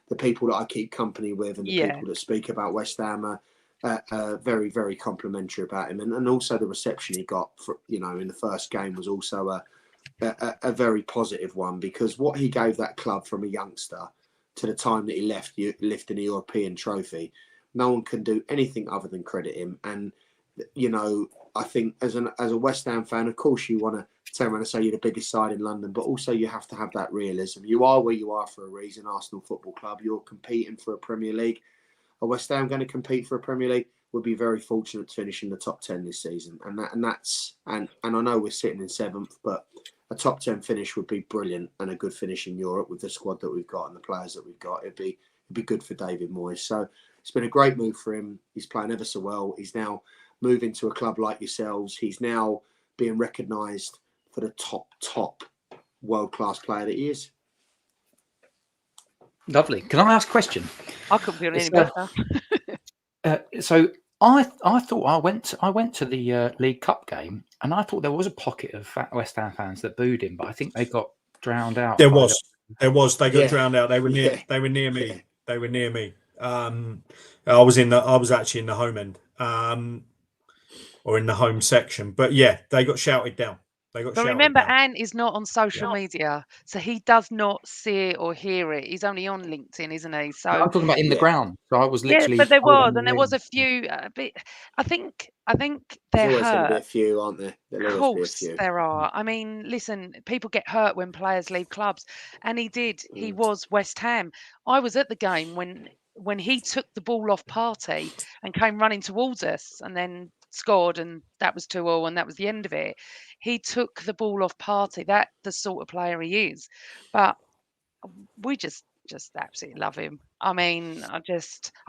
the people that I keep company with and the people that speak about West Ham are very, very complimentary about him. And also the reception he got, for, you know, in the first game was also a very positive one, because what he gave that club from a youngster to the time that he left lifting a European trophy, no one can do anything other than credit him. And, you know, I think as a West Ham fan, of course you want to turn around and say you're the biggest side in London, but also you have to have that realism. You are where you are for a reason, Arsenal Football Club. You're competing for a Premier League. Are West Ham going to compete for a Premier League? We'll be very fortunate to finish in the top 10 this season. And I know we're sitting in 7th, but a top 10 finish would be brilliant, and a good finish in Europe with the squad that we've got and the players that we've got. It'd be good for David Moyes. So it's been a great move for him. He's playing ever so well. He's now moving to a club like yourselves. He's now being recognised for the top world-class player that he is. Lovely. Can I ask a question? I couldn't feel any better. So I thought I went to the League Cup game, and I thought there was a pocket of West Ham fans that booed him, but I think they got drowned out. There was. They got drowned out. They were near. Yeah. They were near me. Yeah. They were near me. I was actually in the home end, or in the home section. But yeah, they got shouted down. But remember, Anne is not on social media, so he does not see it or hear it. He's only on LinkedIn, isn't he? So I'm talking about in the ground. So I was literally. Yeah, but there was a few. I think they're always hurt. going to be a few, aren't there? Of course, there are. I mean, listen, people get hurt when players leave clubs, and he did. He was West Ham. I was at the game when he took the ball off Partey and came running towards us, and then scored, and that was 2-2, and that was the end of it. He took the ball off Partey. That's the sort of player he is. But we just absolutely love him. I mean, I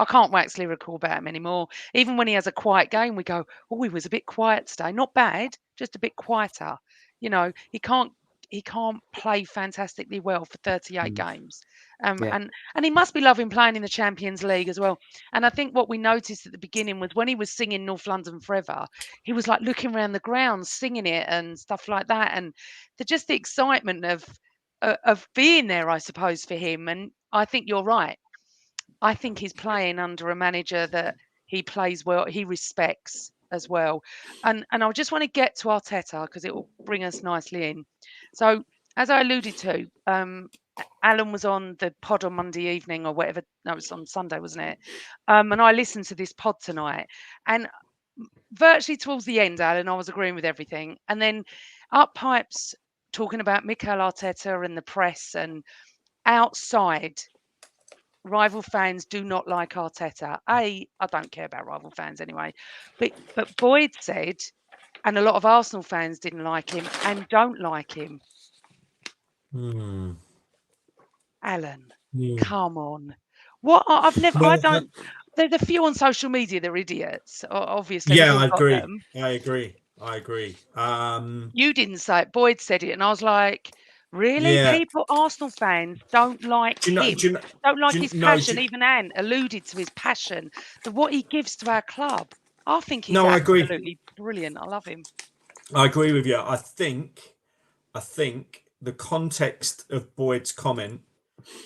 can't wax lyrical about him anymore. Even when he has a quiet game, we go, oh, he was a bit quiet today. Not bad, just a bit quieter. You know, he can't play fantastically well for 38 games. And he must be loving playing in the Champions League as well. And I think what we noticed at the beginning was when he was singing North London Forever, he was like looking around the ground, singing it and stuff like that. And the excitement of being there, I suppose, for him. And I think you're right. I think he's playing under a manager that he plays well, he respects as well. And I just want to get to Arteta because it will bring us nicely in. So, as I alluded to, Alan was on the pod on Monday evening or whatever. No, it was on Sunday, wasn't it? And I listened to this pod tonight. And virtually towards the end, Alan, I was agreeing with everything. And then up pipes talking about Mikel Arteta and the press, and outside, rival fans do not like Arteta. I don't care about rival fans anyway. But Boyd said, and a lot of Arsenal fans didn't like him and don't like him. Alan, come on. What? there's a few on social media that are idiots. Obviously, we've Yeah, all I got agree. them. I agree. You didn't say it. Boyd said it, and I was like, really? Yeah. People, Arsenal fans, don't like Do you know? Do him. you know? Don't like Do you, his no. passion. Even Anne alluded to his passion, what he gives to our club. I think he's No, I agree. absolutely brilliant. I love him. I agree with you. I think the context of Boyd's comment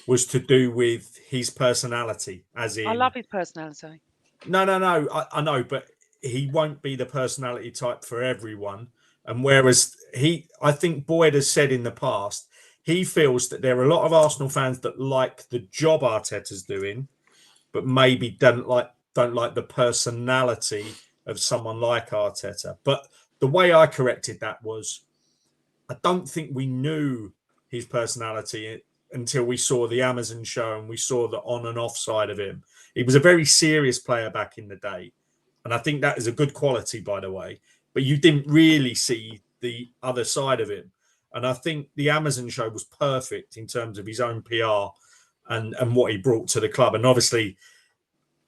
was to do with his personality, as in. I love his personality. No. I know, but he won't be the personality type for everyone. And whereas I think Boyd has said in the past, he feels that there are a lot of Arsenal fans that like the job Arteta's doing, but maybe don't like the personality of someone like Arteta. But the way I corrected that was, I don't think we knew his personality until we saw the Amazon show and we saw the on and off side of him. He was a very serious player back in the day. And I think that is a good quality, by the way. But you didn't really see the other side of him. And I think the Amazon show was perfect in terms of his own PR and what he brought to the club. And obviously,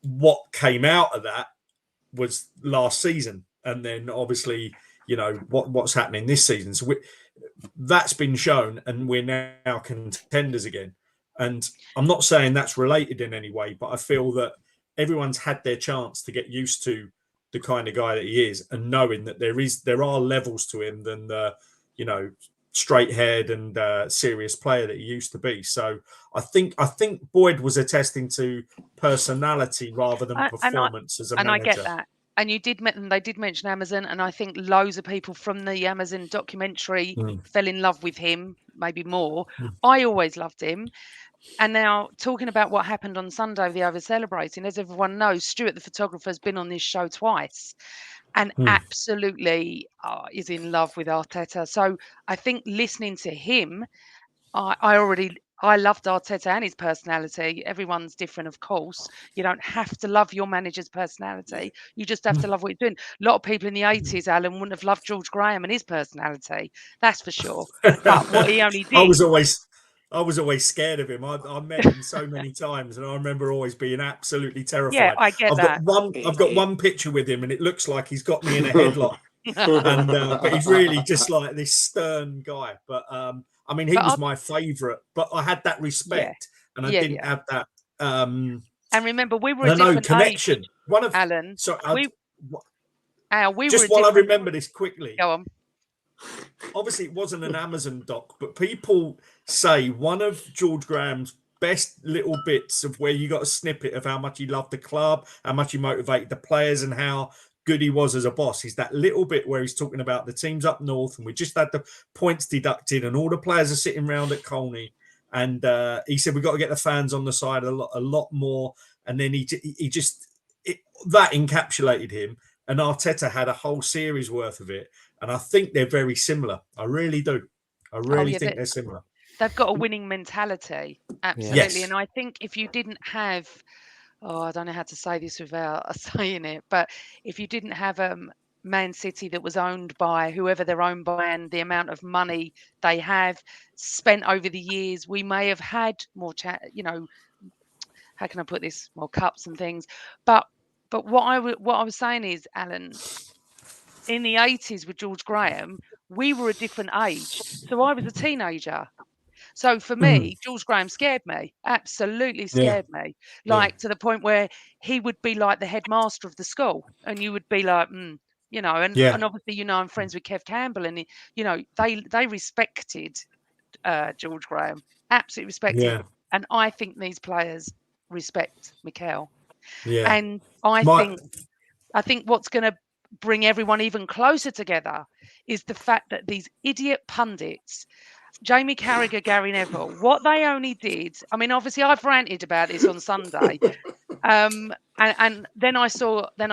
what came out of that was last season. And then obviously, what's happening this season. So that's been shown, and we're now contenders again. And I'm not saying that's related in any way, but I feel that everyone's had their chance to get used to the kind of guy that he is, and knowing that there are levels to him than the straight head and serious player that he used to be. So I think Boyd was attesting to personality rather than performance as a manager. And I get that. And they did mention Amazon, and I think loads of people from the Amazon documentary fell in love with him, maybe more. I always loved him. And now, talking about what happened on Sunday with the over-celebrating, as everyone knows, Stuart, the photographer, has been on this show twice and absolutely is in love with Arteta. So I think listening to him, I loved Arteta and his personality. Everyone's different, of course. You don't have to love your manager's personality. You just have to love what he's doing. A lot of people in the 80s, Alan, wouldn't have loved George Graham and his personality. That's for sure. But what he only did... I was always scared of him. I met him so many times, and I remember always being absolutely terrified. Yeah, I get that. I've got one picture with him, and it looks like he's got me in a headlock. But he's really just like this stern guy. But I mean, he was my favourite. But I had that respect, and I didn't have that. And remember, we were a different connection. age, One of Alan. Sorry, we just were while I remember this quickly. Go on. Obviously, it wasn't an Amazon doc, but people say one of George Graham's best little bits of where you got a snippet of how much he loved the club, how much he motivated the players, and how good he was as a boss is that little bit where he's talking about the teams up north, and we just had the points deducted, and all the players are sitting around at Colney, and he said we've got to get the fans on the side a lot more, and then that encapsulated him. And Arteta had a whole series worth of it. And I think they're very similar. I really do. I really think they're similar. They've got a winning mentality. Absolutely. Yes. And I think if you didn't have, I don't know how to say this without saying it, but if you didn't have Man City that was owned by whoever they're owned by and the amount of money they have spent over the years, we may have had more, how can I put this, more cups and things. But what I was saying is, Alan, in the 80s with George Graham, we were a different age. So I was a teenager. So for me, George Graham scared me, absolutely scared me. To the point where he would be like the headmaster of the school, and you would be like, and obviously, I'm friends with Kev Campbell, and they respected George Graham, absolutely respected, and I think these players respect Mikel. Yeah, and I think what's going to bring everyone even closer together is the fact that these idiot pundits, Jamie Carragher, Gary Neville, what they only did, I mean, obviously I've ranted about this on Sunday, and then I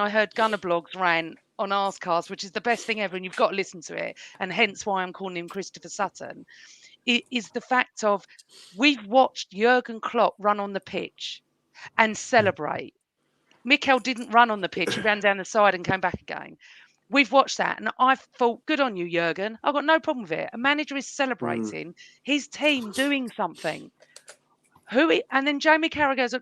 heard Gunner Blogs ran on Arscast, which is the best thing ever, and you've got to listen to it, and hence why I'm calling him Christopher Sutton. It is the fact of we've watched Jurgen Klopp run on the pitch and celebrate. Mikel didn't run on the pitch. He ran down the side and came back again. We've watched that, and I thought, good on you, Jurgen. I've got no problem with it. A manager is celebrating his team doing something. And then Jamie Carragher goes,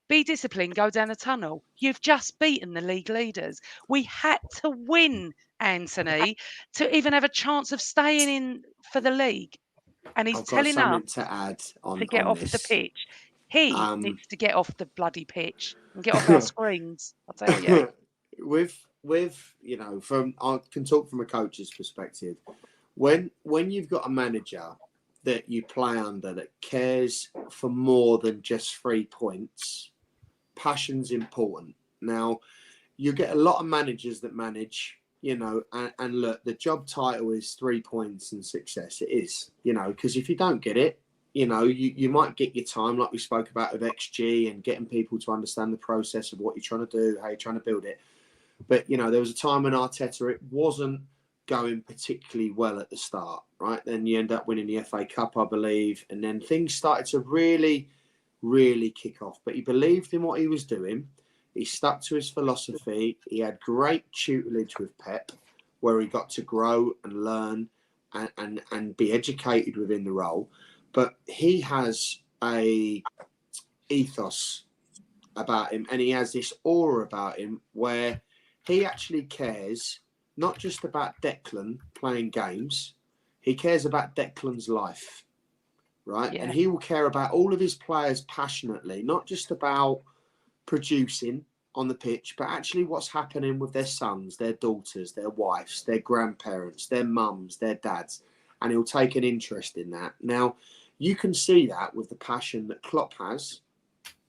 Be disciplined, go down the tunnel. You've just beaten the league leaders. We had to win, Anthony, to even have a chance of staying in for the league. And he's I've got telling us something to add to get on off the this. pitch. He needs to get off the bloody pitch and get off our screens. I tell you. with from I can talk from a coach's perspective. When you've got a manager that you play under that cares for more than just 3 points, passion's important. Now, you get a lot of managers that manage, and look, the job title is 3 points and success. It is, because if you don't get it, you might get your time, like we spoke about with XG and getting people to understand the process of what you're trying to do, how you're trying to build it. But, there was a time when Arteta, it wasn't going particularly well at the start, right? Then you end up winning the FA Cup, I believe. And then things started to really, really kick off. But he believed in what he was doing. He stuck to his philosophy. He had great tutelage with Pep, where he got to grow and learn and be educated within the role. But he has a ethos about him, and he has this aura about him where he actually cares not just about Declan playing games, he cares about Declan's life, right? Yeah. And he will care about all of his players passionately, not just about producing on the pitch, but actually what's happening with their sons, their daughters, their wives, their grandparents, their mums, their dads. And he'll take an interest in that. Now, you can see that with the passion that Klopp has,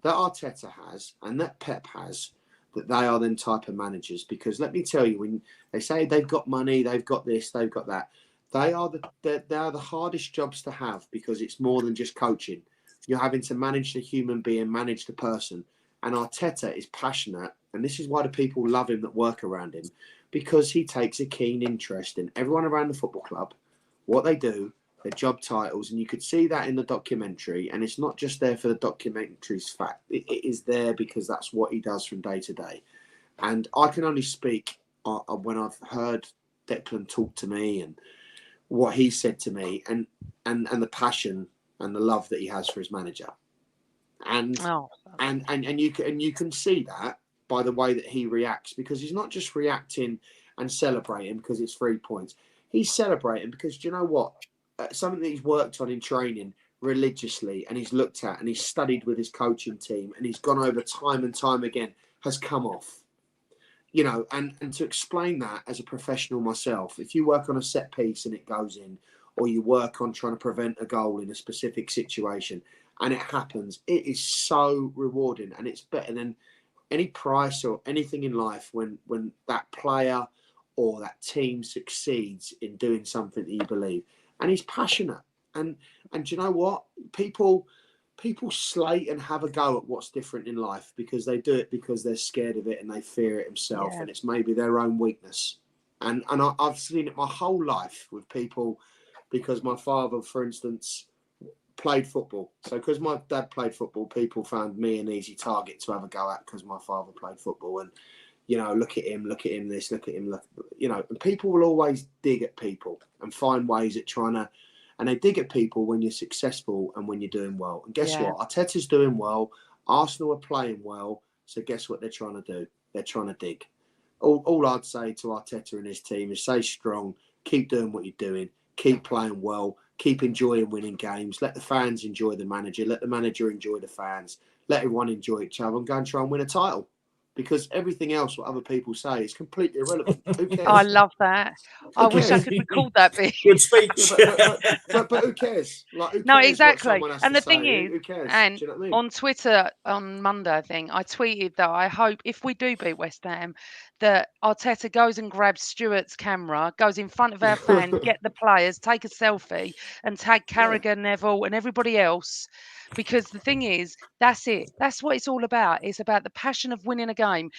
that Arteta has, and that Pep has, that they are them type of managers. Because let me tell you, when they say they've got money, they've got this, they've got that, they are the hardest jobs to have, because it's more than just coaching. You're having to manage the human being, manage the person. And Arteta is passionate, and this is why the people love him that work around him, because he takes a keen interest in everyone around the football club, what they do, their job titles, and you could see that in the documentary. And it's not just there for the documentary's fact; it is there because that's what he does from day to day. And I can only speak when I've heard Declan talk to me and what he said to me, and the passion and the love that he has for his manager. And you can see that by the way that he reacts, because he's not just reacting and celebrating because it's 3 points. He's celebrating because, do you know what? Something that he's worked on in training religiously, and he's looked at and he's studied with his coaching team, and he's gone over time and time again, has come off. And to explain that as a professional myself, if you work on a set piece and it goes in, or you work on trying to prevent a goal in a specific situation, and it happens, it is so rewarding, and it's better than any price or anything in life when that player or that team succeeds in doing something that you believe. And he's passionate. And do you know what? People slate and have a go at what's different in life because they do it because they're scared of it and they fear it themselves, and it's maybe their own weakness. And I've seen it my whole life with people, because my father, for instance, played football. So because my dad played football, people found me an easy target to have a go at because my father played football. And, look at him, this, look at him, and people will always dig at people and find ways at trying to, and they dig at people when you're successful and when you're doing well. And guess what? Arteta's doing well. Arsenal are playing well. So guess what they're trying to do? They're trying to dig. All I'd say to Arteta and his team is stay strong, keep doing what you're doing, keep playing well, keep enjoying winning games, let the fans enjoy the manager, let the manager enjoy the fans, let everyone enjoy each other, and go and try and win a title. Because everything else, what other people say, is completely irrelevant. Who cares? I love that. I wish I could record that bit. Good speech. But who cares? Like, who cares No, exactly. what someone has And to the thing say? is, Who cares? and Do you know what I mean? on Twitter on Monday, I think I tweeted that I hope if we do beat West Ham, that Arteta goes and grabs Stuart's camera, goes in front of our fans, get the players, take a selfie, and tag Carragher, Neville, and everybody else. Because the thing is, that's it. That's what it's all about. It's about the passion of winning a game.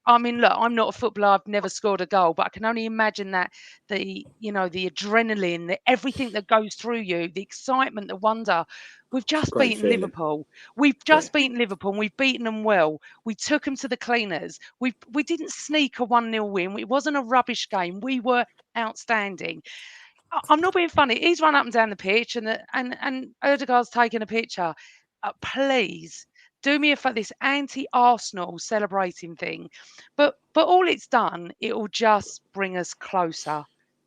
I mean, look, I'm not a footballer. I've never scored a goal, but I can only imagine that the adrenaline, everything that goes through you, the excitement, the wonder. We've just Great beaten feeling. Liverpool. We've just beaten Liverpool, and we've beaten them well. We took them to the cleaners. We didn't sneak a 1-0 win. It wasn't a rubbish game. We were outstanding. I'm not being funny. He's run up and down the pitch, and Erdegaard's taken a picture. Please, do me a favor, this anti-Arsenal celebrating thing, but all it's done, it will just bring us closer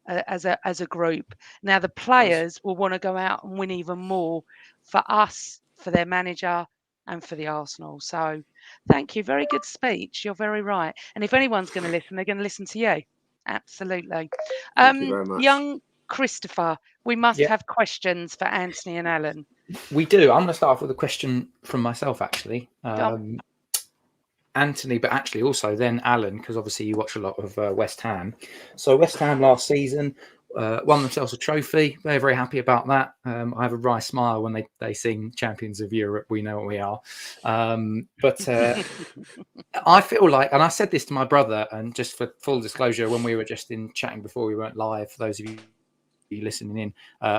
as a group. Now the players will want to go out and win even more for us, for their manager, and for the Arsenal. So thank you. Very good speech. You're very right. And if anyone's going to listen, they're going to listen to you. Absolutely. Thank you very much. Young Christopher, we must Yeah. have questions for Anthony and Alan. We do. I'm going to start off with a question from myself, actually. on. Anthony, but actually also then Alan, because obviously you watch a lot of West Ham. So West Ham last season won themselves a trophy. They're very happy about that. I have a wry smile when they sing Champions of Europe. We know what we are. But I feel like, and I said this to my brother, and just for full disclosure, when we were just chatting before we went live, for those of you listening in,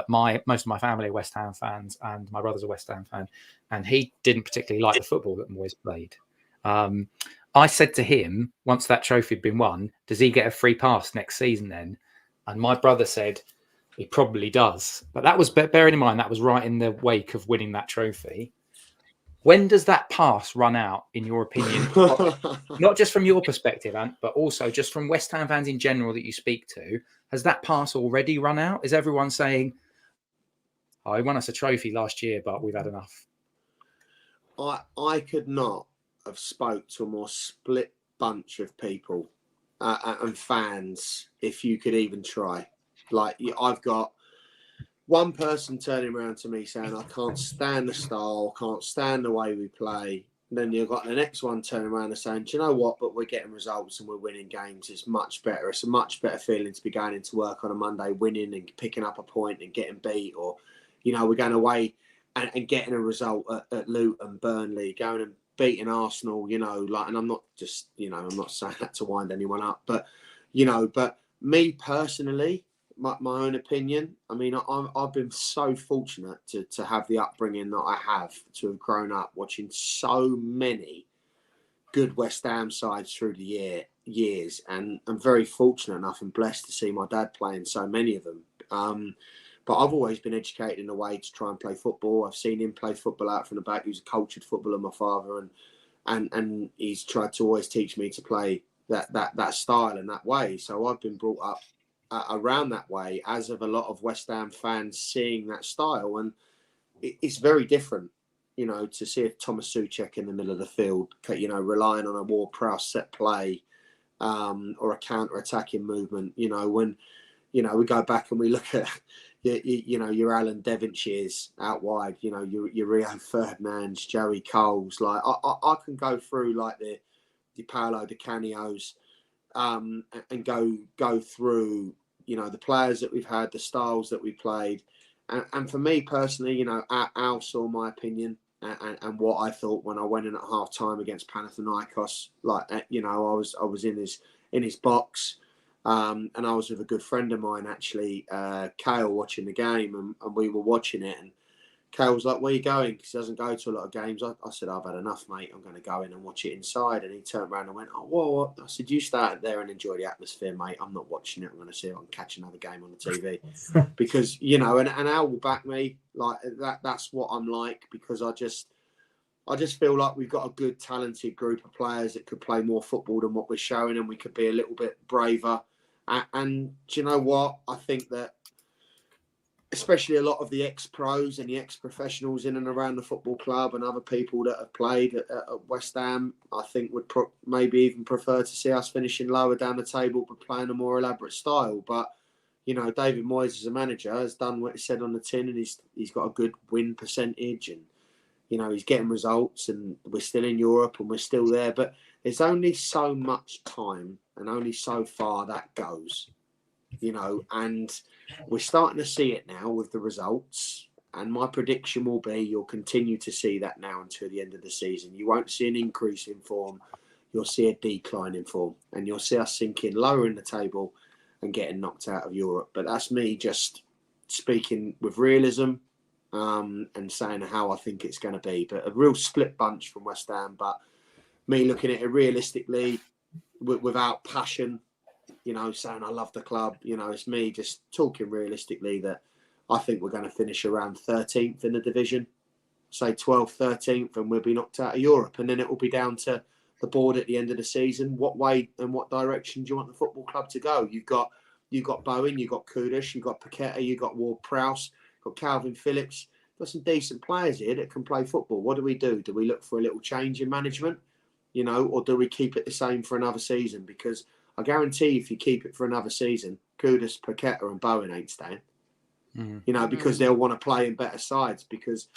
most of my family are West Ham fans, and my brother's a West Ham fan, and he didn't particularly like the football that Moyes played. I said to him, once that trophy had been won, does he get a free pass next season then? And my brother said he probably does. But that was, bearing in mind, that was right in the wake of winning that trophy. When does that pass run out, in your opinion? Not just from your perspective, Ant, but also just from West Ham fans in general that you speak to. Has that pass already run out? Is everyone saying, oh, he won us a trophy last year, but we've had enough? I could not have spoke to a more split bunch of people and fans if you could even try. Like, I've got one person turning around to me saying, I can't stand the style, can't stand the way we play. And then you've got the next one turning around and saying, do you know what, but we're getting results and we're winning games. It's much better. It's a much better feeling to be going into work on a Monday, winning and picking up a point and getting beat, or, you know, we're going away and getting a result at Luton, Burnley, going and beating Arsenal, you know, like, and I'm not just, you know, I'm not saying that to wind anyone up, but, you know, but me personally, my own opinion, I mean, I've been so fortunate to have the upbringing that I have, to have grown up watching so many good West Ham sides through the years, and I'm very fortunate enough and blessed to see my dad playing so many of them. But I've always been educated in a way to try and play football. I've seen him play football out from the back. He was a cultured footballer, my father, and he's tried to always teach me to play that style and that way. So I've been brought up around that way, as of a lot of West Ham fans seeing that style, and it's very different, you know, to see a Thomas Souček in the middle of the field, you know, relying on a Ward-Prowse set play or a counter-attacking movement. You know, when, you know, we go back and we look at, you know, your Alan Devonshire's out wide, you know, your Rio Ferdinands, Joey Coles. Like, I can go through like the Paolo Di Canios and go through, you know, the players that we've had, the styles that we played. And for me personally, you know, Al saw my opinion and what I thought when I went in at half time against Panathinaikos. Like, you know, I was in his box. And I was with a good friend of mine, actually, Gale, watching the game, and we were watching it. And Gale was like, where are you going? Because he doesn't go to a lot of games. I said, I've had enough, mate. I'm going to go in and watch it inside. And he turned around and went, oh, whoa. I said, you start there and enjoy the atmosphere, mate. I'm not watching it. I'm going to see if I can catch another game on the TV. Because, you know, and Al will back me. Like, that's what I'm like, because I just feel like we've got a good, talented group of players that could play more football than what we're showing, and we could be a little bit braver. And do you know what? I think that especially a lot of the ex-pros and the ex-professionals in and around the football club and other people that have played at West Ham, I think would maybe even prefer to see us finishing lower down the table but playing a more elaborate style. But, you know, David Moyes as a manager has done what he said on the tin, and he's got a good win percentage, and, you know, he's getting results, and we're still in Europe and we're still there. But there's only so much time and only so far that goes, you know, and we're starting to see it now with the results. And my prediction will be you'll continue to see that now until the end of the season. You won't see an increase in form. You'll see a decline in form, and you'll see us sinking lower in the table and getting knocked out of Europe. But that's me just speaking with realism and saying how I think it's going to be. But a real split bunch from West Ham, but me looking at it realistically without passion, you know, saying I love the club. You know, it's me just talking realistically that I think we're going to finish around 13th in the division. say 12th, 13th, and we'll be knocked out of Europe. And then it will be down to the board at the end of the season. What way and what direction do you want the football club to go? You've got Bowen, you've got Kudus, you've got Paqueta, you've got Ward-Prowse, you've got Calvin Phillips. Got some decent players here that can play football. What do? Do we look for a little change in management, or do we keep it the same for another season? Because I guarantee if you keep it for another season, Kudus, Paqueta and Bowen ain't staying. Because they'll want to play in better sides, because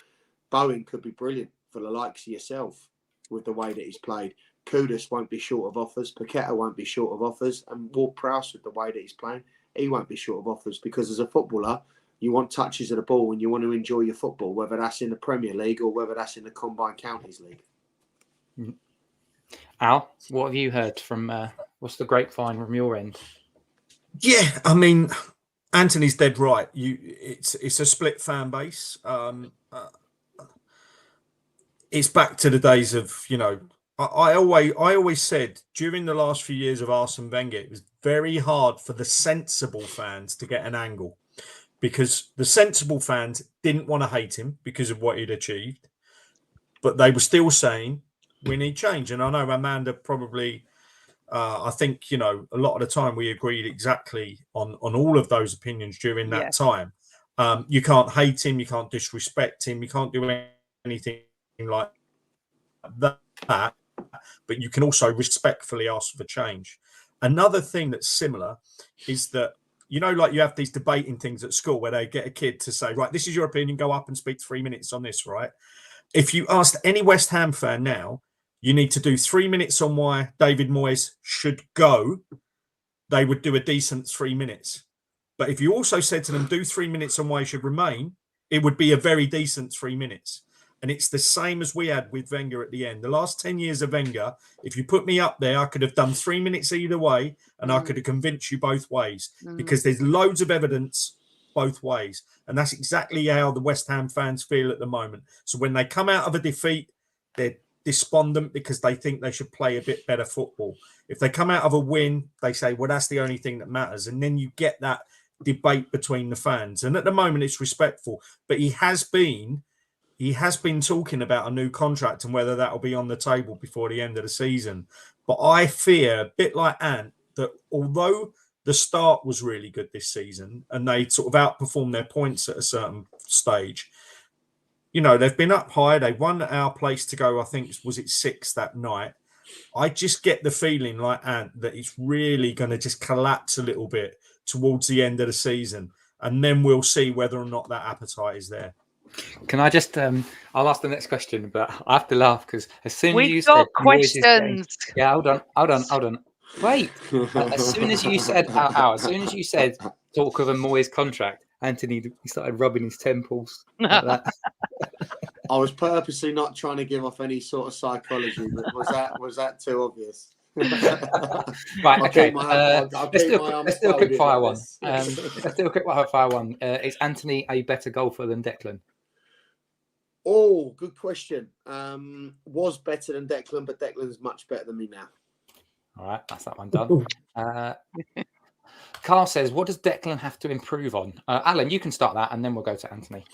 Bowen could be brilliant for the likes of yourself with the way that he's played. Kudus won't be short of offers. Paqueta won't be short of offers. And Ward-Prowse, with the way that he's playing, he won't be short of offers, because as a footballer, you want touches of the ball and you want to enjoy your football, whether that's in the Premier League or whether that's in the Combined Counties League. Al, what have you heard from, what's the grapevine from your end? Yeah, I mean, Anthony's dead right. It's a split fan base. It's back to the days of, I always said during the last few years of Arsene Wenger, it was very hard for the sensible fans to get an angle, because the sensible fans didn't want to hate him because of what he'd achieved, but they were still saying we need change. And I know Amanda probably, I think, a lot of the time we agreed exactly on all of those opinions during that time. You can't hate him, you can't disrespect him, you can't do anything like that, but you can also respectfully ask for change. Another thing that's similar is that, like you have these debating things at school where they get a kid to say, right, this is your opinion, go up and speak 3 minutes on this, right? If you asked any West Ham fan now, you need to do 3 minutes on why David Moyes should go, they would do a decent 3 minutes. But if you also said to them, do 3 minutes on why he should remain, it would be a very decent 3 minutes. And it's the same as we had with Wenger at the end. The last 10 years of Wenger, if you put me up there, I could have done 3 minutes either way, and I could have convinced you both ways, because there's loads of evidence both ways. And that's exactly how the West Ham fans feel at the moment. So when they come out of a defeat, they're despondent because they think they should play a bit better football. If they come out of a win, they say, well, that's the only thing that matters. And then you get that debate between the fans. And at the moment, it's respectful. But he has been talking about a new contract and whether that will be on the table before the end of the season. But I fear, a bit like Ant, that although the start was really good this season and they sort of outperformed their points at a certain stage, they've been up high. They won our place to go, I think, was it 6 that night? I just get the feeling, like Ant, that it's really going to just collapse a little bit towards the end of the season. And then we'll see whether or not that appetite is there. Can I just, I'll ask the next question, but I have to laugh because as soon as you got said questions. Yeah, hold on. Wait. As soon as you said, as soon as you said talk of a Moyes contract, Anthony, he started rubbing his temples like that. I was purposely not trying to give off any sort of psychology, but was that too obvious? Right, okay. Let's do a quick fire one. Let's do a quick fire one. Is Anthony a better golfer than Declan? Oh, good question. Was better than Declan, but Declan's much better than me now. All right, that's that one done. Carl says, what does Declan have to improve on? Alan, you can start that, and then we'll go to Anthony.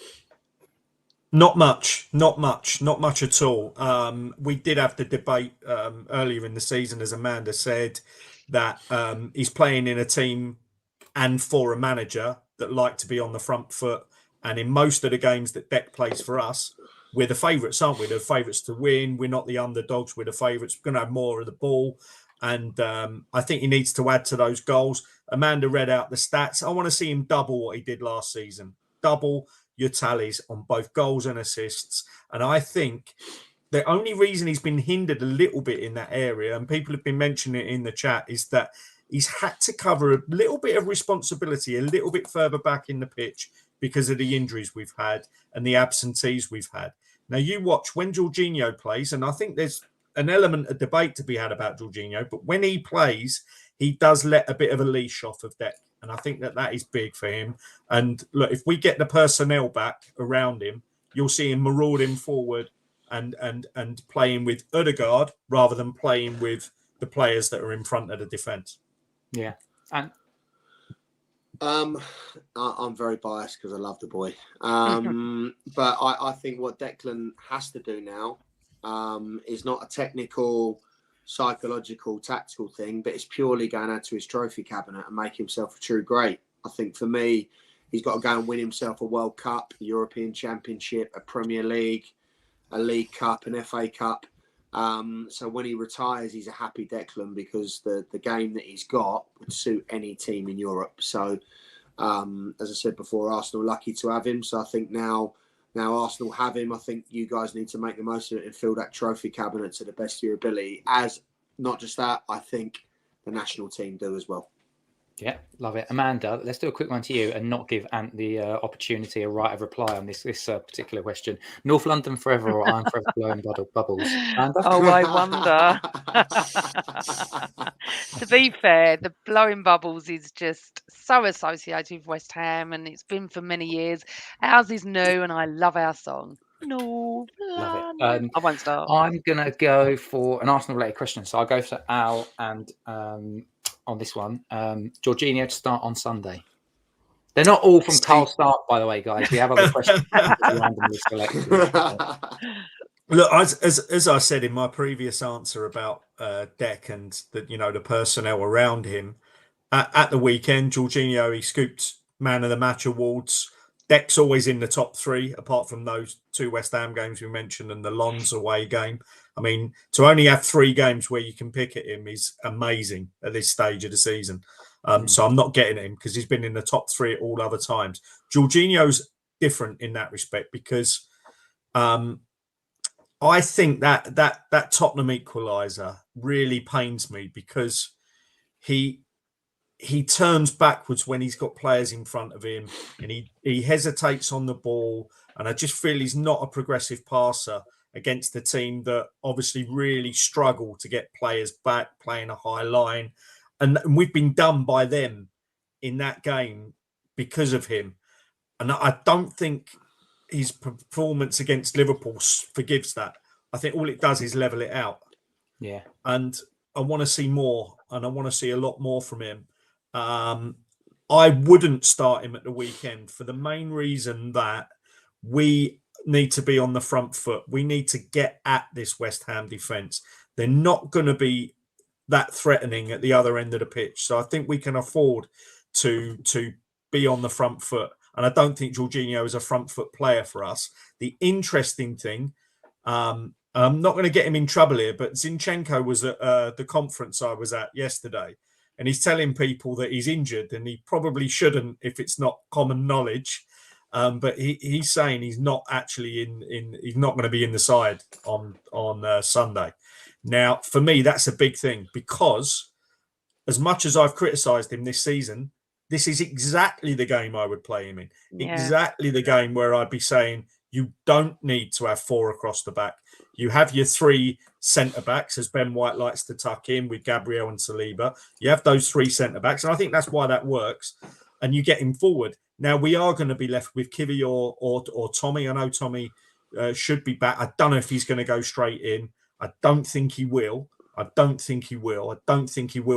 Not much at all. We did have the debate earlier in the season, as Amanda said, that he's playing in a team and for a manager that like to be on the front foot. And in most of the games that Dec plays for us, we're the favourites, aren't we? The favourites to win. We're not the underdogs. We're the favourites. We're going to have more of the ball. And I think he needs to add to those goals. Amanda read out the stats. I want to see him double what he did last season. Double your tallies on both goals and assists. And I think the only reason he's been hindered a little bit in that area, and people have been mentioning it in the chat, is that he's had to cover a little bit of responsibility a little bit further back in the pitch because of the injuries we've had and the absentees we've had. Now, you watch when Jorginho plays, and I think there's an element of debate to be had about Jorginho, but when he plays, he does let a bit of a leash off of Dec. And I think that is big for him. And look, if we get the personnel back around him, you'll see him marauding forward and playing with Ødegaard rather than playing with the players that are in front of the defence. Yeah. And I'm very biased because I love the boy. But I think what Declan has to do now is not a technical, psychological, tactical thing, but it's purely going out to his trophy cabinet and make himself a true great. I think for me, he's got to go and win himself a World Cup, a European Championship, a Premier League, a League Cup, an FA Cup. So when he retires, he's a happy Declan because the game that he's got would suit any team in Europe. So, as I said before, Arsenal lucky to have him. So I think now Arsenal have him. I think you guys need to make the most of it and fill that trophy cabinet to the best of your ability. As not just that, I think the national team do as well. Yeah, love it. Amanda, let's do a quick one to you and not give Ant the opportunity or right of reply on this particular question. North London forever or I'm forever blowing bubbles? Amanda? Oh, I wonder. To be fair, the blowing bubbles is just so associated with West Ham, and it's been for many years. Ours is new, and I love our song. No, Love it. I won't start. I'm going to go for an Arsenal-related question. So I'll go for Al and on this one. Jorginho to start on Sunday. They're not all from Carl Stark, by the way, guys. We have other questions randomly selected. Look, as I said in my previous answer about Dec and the personnel around him, at the weekend, Jorginho, he scooped Man of the Match awards. Dec's always in the top 3, apart from those 2 West Ham games we mentioned and the Lons away game. I mean, to only have 3 games where you can pick at him is amazing at this stage of the season. So I'm not getting at him because he's been in the top 3 at all other times. Jorginho's different in that respect because I think that Tottenham equaliser really pains me because he turns backwards when he's got players in front of him and he hesitates on the ball. And I just feel he's not a progressive passer against the team that obviously really struggle to get players back, playing a high line. And we've been done by them in that game because of him. And I don't think his performance against Liverpool forgives that. I think all it does is level it out. Yeah. And I want to see more, and I want to see a lot more from him. I wouldn't start him at the weekend for the main reason that we need to be on the front foot. We need to get at this West Ham defence. They're not going to be that threatening at the other end of the pitch. So I think we can afford to be on the front foot. And I don't think Jorginho is a front foot player for us. The interesting thing, I'm not going to get him in trouble here, but Zinchenko was at the conference I was at yesterday. And he's telling people that he's injured, and he probably shouldn't if it's not common knowledge. But he's saying he's not actually he's not going to be in the side on Sunday. Now, for me, that's a big thing because as much as I've criticised him this season, this is exactly the game I would play him in. Yeah. Exactly the game where I'd be saying you don't need to have 4 across the back. You have your 3 centre-backs, as Ben White likes to tuck in with Gabriel and Saliba. You have those 3 centre-backs, and I think that's why that works. And you get him forward. Now, we are going to be left with Kiwior or Tommy. I know Tommy should be back. I don't know if he's going to go straight in. I don't think he will. I don't think he will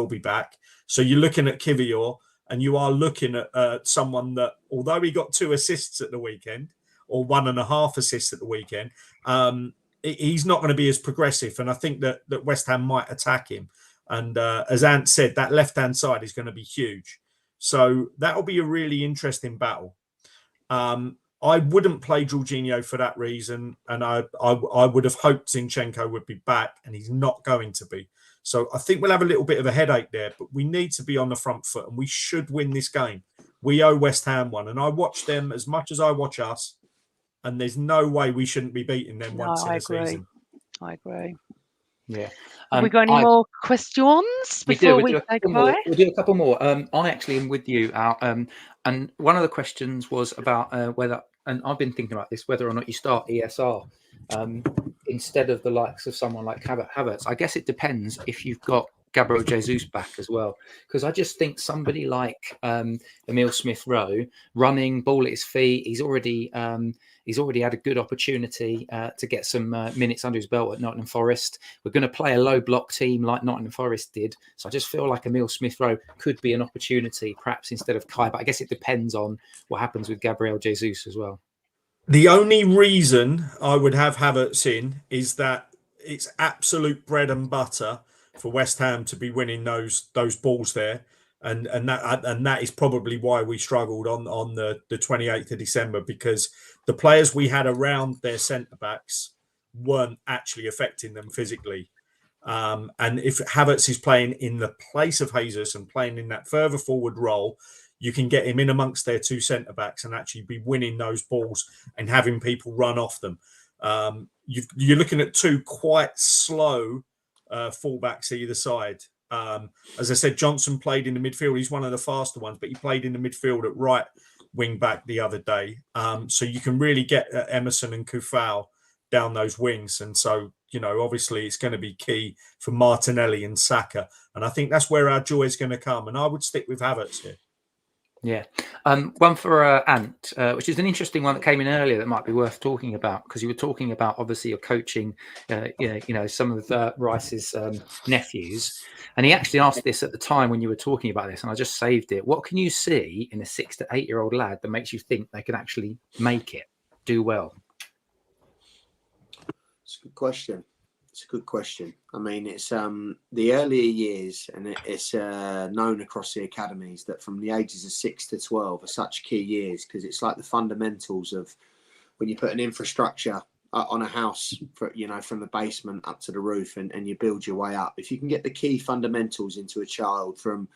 be back. So you're looking at Kiwior, and you are looking at someone that, although he got 2 assists at the weekend, or 1.5 assists at the weekend, he's not going to be as progressive. And I think that West Ham might attack him. And as Ant said, that left-hand side is going to be huge. So that'll be a really interesting battle. I wouldn't play Jorginho for that reason. And I would have hoped Zinchenko would be back, and he's not going to be. So I think we'll have a little bit of a headache there, but we need to be on the front foot, and we should win this game. We owe West Ham one. And I watch them as much as I watch us. And there's no way we shouldn't be beating them once in the season. I agree. Yeah. Have we got any more questions before we say goodbye? We'll do a couple more. I actually am with you, Al. And one of the questions was about whether, and I've been thinking about this, whether or not you start ESR instead of the likes of someone like Havertz. I guess it depends if you've got Gabriel Jesus back as well, because I just think somebody like Emile Smith-Rowe running, ball at his feet, he's already He's already had a good opportunity to get some minutes under his belt at Nottingham Forest. We're going to play a low block team like Nottingham Forest did. So I just feel like Emile Smith-Rowe could be an opportunity, perhaps instead of Kai. But I guess it depends on what happens with Gabriel Jesus as well. The only reason I would have Havertz in is that it's absolute bread and butter for West Ham to be winning those balls there. And that is probably why we struggled on the 28th of December, because the players we had around their centre-backs weren't actually affecting them physically. And if Havertz is playing in the place of Jesus and playing in that further forward role, you can get him in amongst their two centre-backs and actually be winning those balls and having people run off them. You're looking at two quite slow fullbacks either side. As I said, Johnson played in the midfield. He's one of the faster ones, but he played in the midfield at right wing back the other day. So you can really get Emerson and Kufau down those wings. And so, obviously it's going to be key for Martinelli and Saka. And I think that's where our joy is going to come. And I would stick with Havertz here. Yeah. One for Ant, which is an interesting one that came in earlier that might be worth talking about, because you were talking about obviously your coaching, some of Rice's nephews. And he actually asked this at the time when you were talking about this, and I just saved it. What can you see in a 6 to 8 year old lad that makes you think they can actually make it, do well? It's a good question. It's a good question. I mean, it's the earlier years, and it's known across the academies that from the ages of 6 to 12 are such key years, because it's like the fundamentals of when you put an infrastructure on a house, from the basement up to the roof, and you build your way up. If you can get the key fundamentals into a child from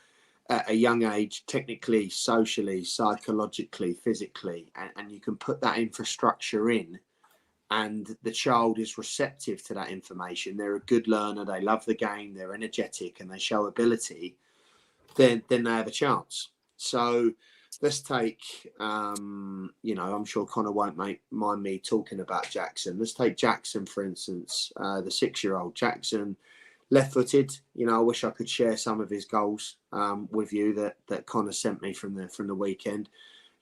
a young age, technically, socially, psychologically, physically, and you can put that infrastructure in, and the child is receptive to that information, they're a good learner, they love the game, they're energetic, and they show ability, then they have a chance. So let's take, I'm sure Connor won't mind me talking about Jackson. Let's take Jackson, for instance, the 6-year-old. Jackson, left-footed. I wish I could share some of his goals with you that Connor sent me from the weekend.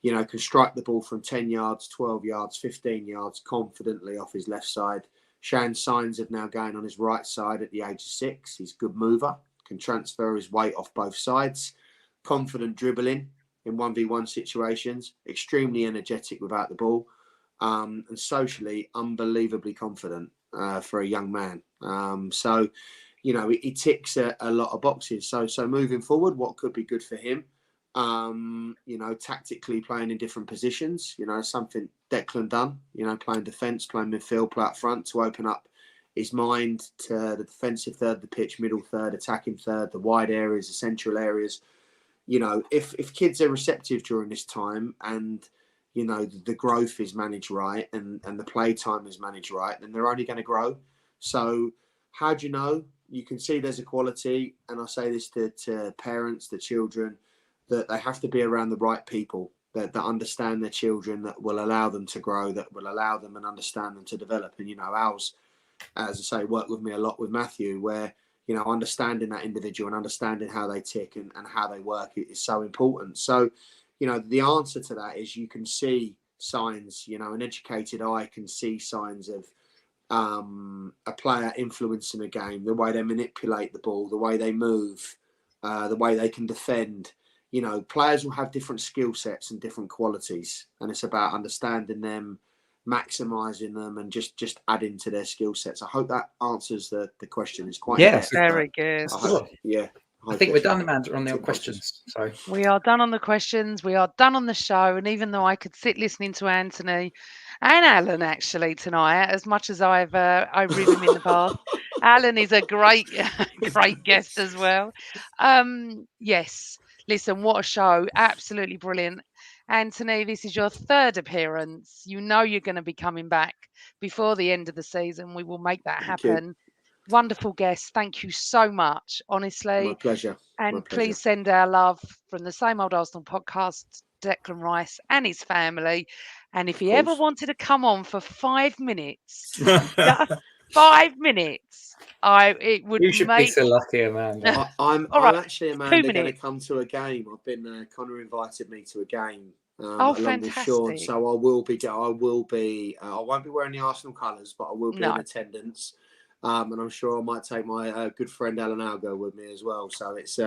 Can strike the ball from 10 yards, 12 yards, 15 yards confidently off his left side. Showing signs of now going on his right side at the age of 6. He's a good mover, can transfer his weight off both sides. Confident dribbling in 1v1 situations. Extremely energetic without the ball. And socially, unbelievably confident for a young man. So he ticks a lot of boxes. So moving forward, what could be good for him? Tactically playing in different positions, something Declan done, playing defence, playing midfield, play up front to open up his mind to the defensive third of the pitch, middle third, attacking third, the wide areas, the central areas. If kids are receptive during this time and, the growth is managed right and the play time is managed right, then they're only going to grow. So how do you know? You can see there's a quality, and I say this to parents, the children, that they have to be around the right people that understand their children, that will allow them to grow, that will allow them and understand them to develop. And, Al's, as I say, worked with me a lot with Matthew, where, understanding that individual and understanding how they tick and how they work is so important. So, the answer to that is you can see signs, an educated eye can see signs of a player influencing a game, the way they manipulate the ball, the way they move, the way they can defend. Players will have different skill sets and different qualities, and it's about understanding them, maximising them, and just adding to their skill sets. I hope that answers the question. It's quite very good. I think we're done, Amanda, on the questions. So we are done on the questions. We are done on the show. And even though I could sit listening to Anthony and Alan actually tonight, as much as I've ridden him in the past, Alan is a great guest as well. Yes. Listen, what a show. Absolutely brilliant. Anthony, this is your 3rd appearance. You're going to be coming back before the end of the season. We will make that happen. Wonderful guest. Thank you so much, honestly. My pleasure. And please send our love from the Same Old Arsenal podcast, Declan Rice and his family. And if he ever wanted to come on for 5 minutes, just 5 minutes, it would. You should be so lucky, Amanda. I'm actually, Amanda, going to come to a game. I've been Connor invited me to a game along with Sean. fantastic. So I won't be wearing the Arsenal colours, but I will be in No. attendance. And I'm sure I might take my good friend Alan Alger with me as well. So it's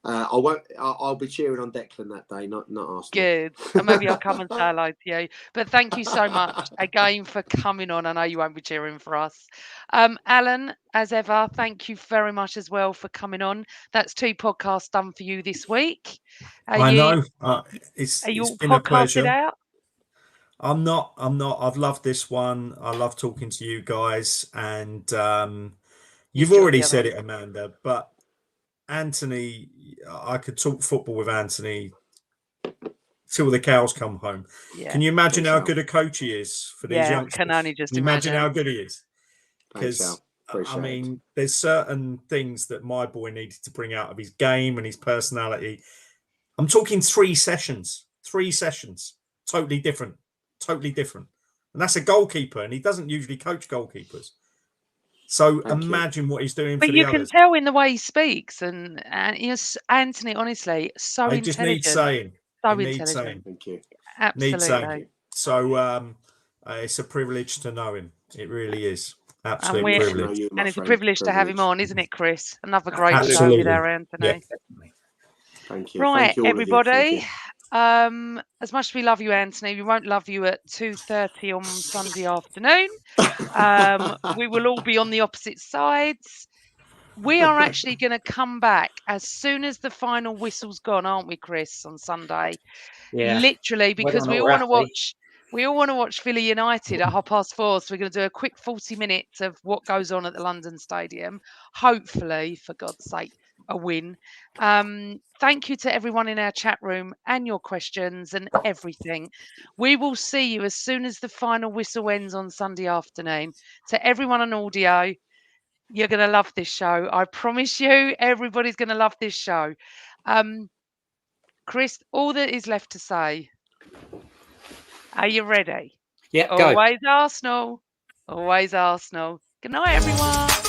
I'll be cheering on Declan that day, not Arsenal. Good. And maybe I'll come and say hello to you. But thank you so much again for coming on. I know you won't be cheering for us. Alan, as ever, thank you very much as well for coming on. That's 2 podcasts done for you this week. I know. It's Are you all been a podcasted pleasure. out? I'm not. I've loved this one. I love talking to you guys. And you've enjoyed already the other said one. it, Amanda, but Anthony, I could talk football with Anthony till the cows come home. Yeah. Can you imagine Thanks, how Al. good a coach he is for these Yeah, I youngsters? can only just Can you imagine imagine. how good he is? Thanks, Al. Because Appreciate I mean, there's certain things that my boy needed to bring out of his game and his personality. I'm talking 3 sessions, totally different, and that's a goalkeeper, and he doesn't usually coach goalkeepers. So Thank you. imagine what he's doing But for the you can others. tell in the way he speaks, and yes, Anthony, honestly, so It just needs intelligent. saying. So It needs intelligent. saying. Thank you. Needs saying. Absolutely. So it's a privilege to know him. It really is. Absolute we're- To privilege. know you, my And it's a friend. privilege to have him on, isn't it, Chris? Another great show Absolutely. with our Anthony. Yeah. Definitely. Thank you. Right, Thank you, all everybody. Of you. Thank you. As much as we love you, Anthony, we won't love you at 2:30 on Sunday afternoon. We will all be on the opposite sides. We are actually going to come back as soon as the final whistle's gone, aren't we, Chris, on Sunday? Yeah. Literally, because Well we done, all want to Rafi. watch. We all want to watch Philly United at 4:30. So we're going to do a quick 40 minutes of what goes on at the London Stadium. Hopefully, for God's sake, a win. Thank you to everyone in our chat room and your questions and everything. We will see you as soon as the final whistle ends on Sunday afternoon. To everyone on audio, you're going to love this show. I promise you, everybody's going to love this show. Chris, all that is left to say. Are you ready? Yeah, go. Always Arsenal. Always Arsenal. Good night, everyone.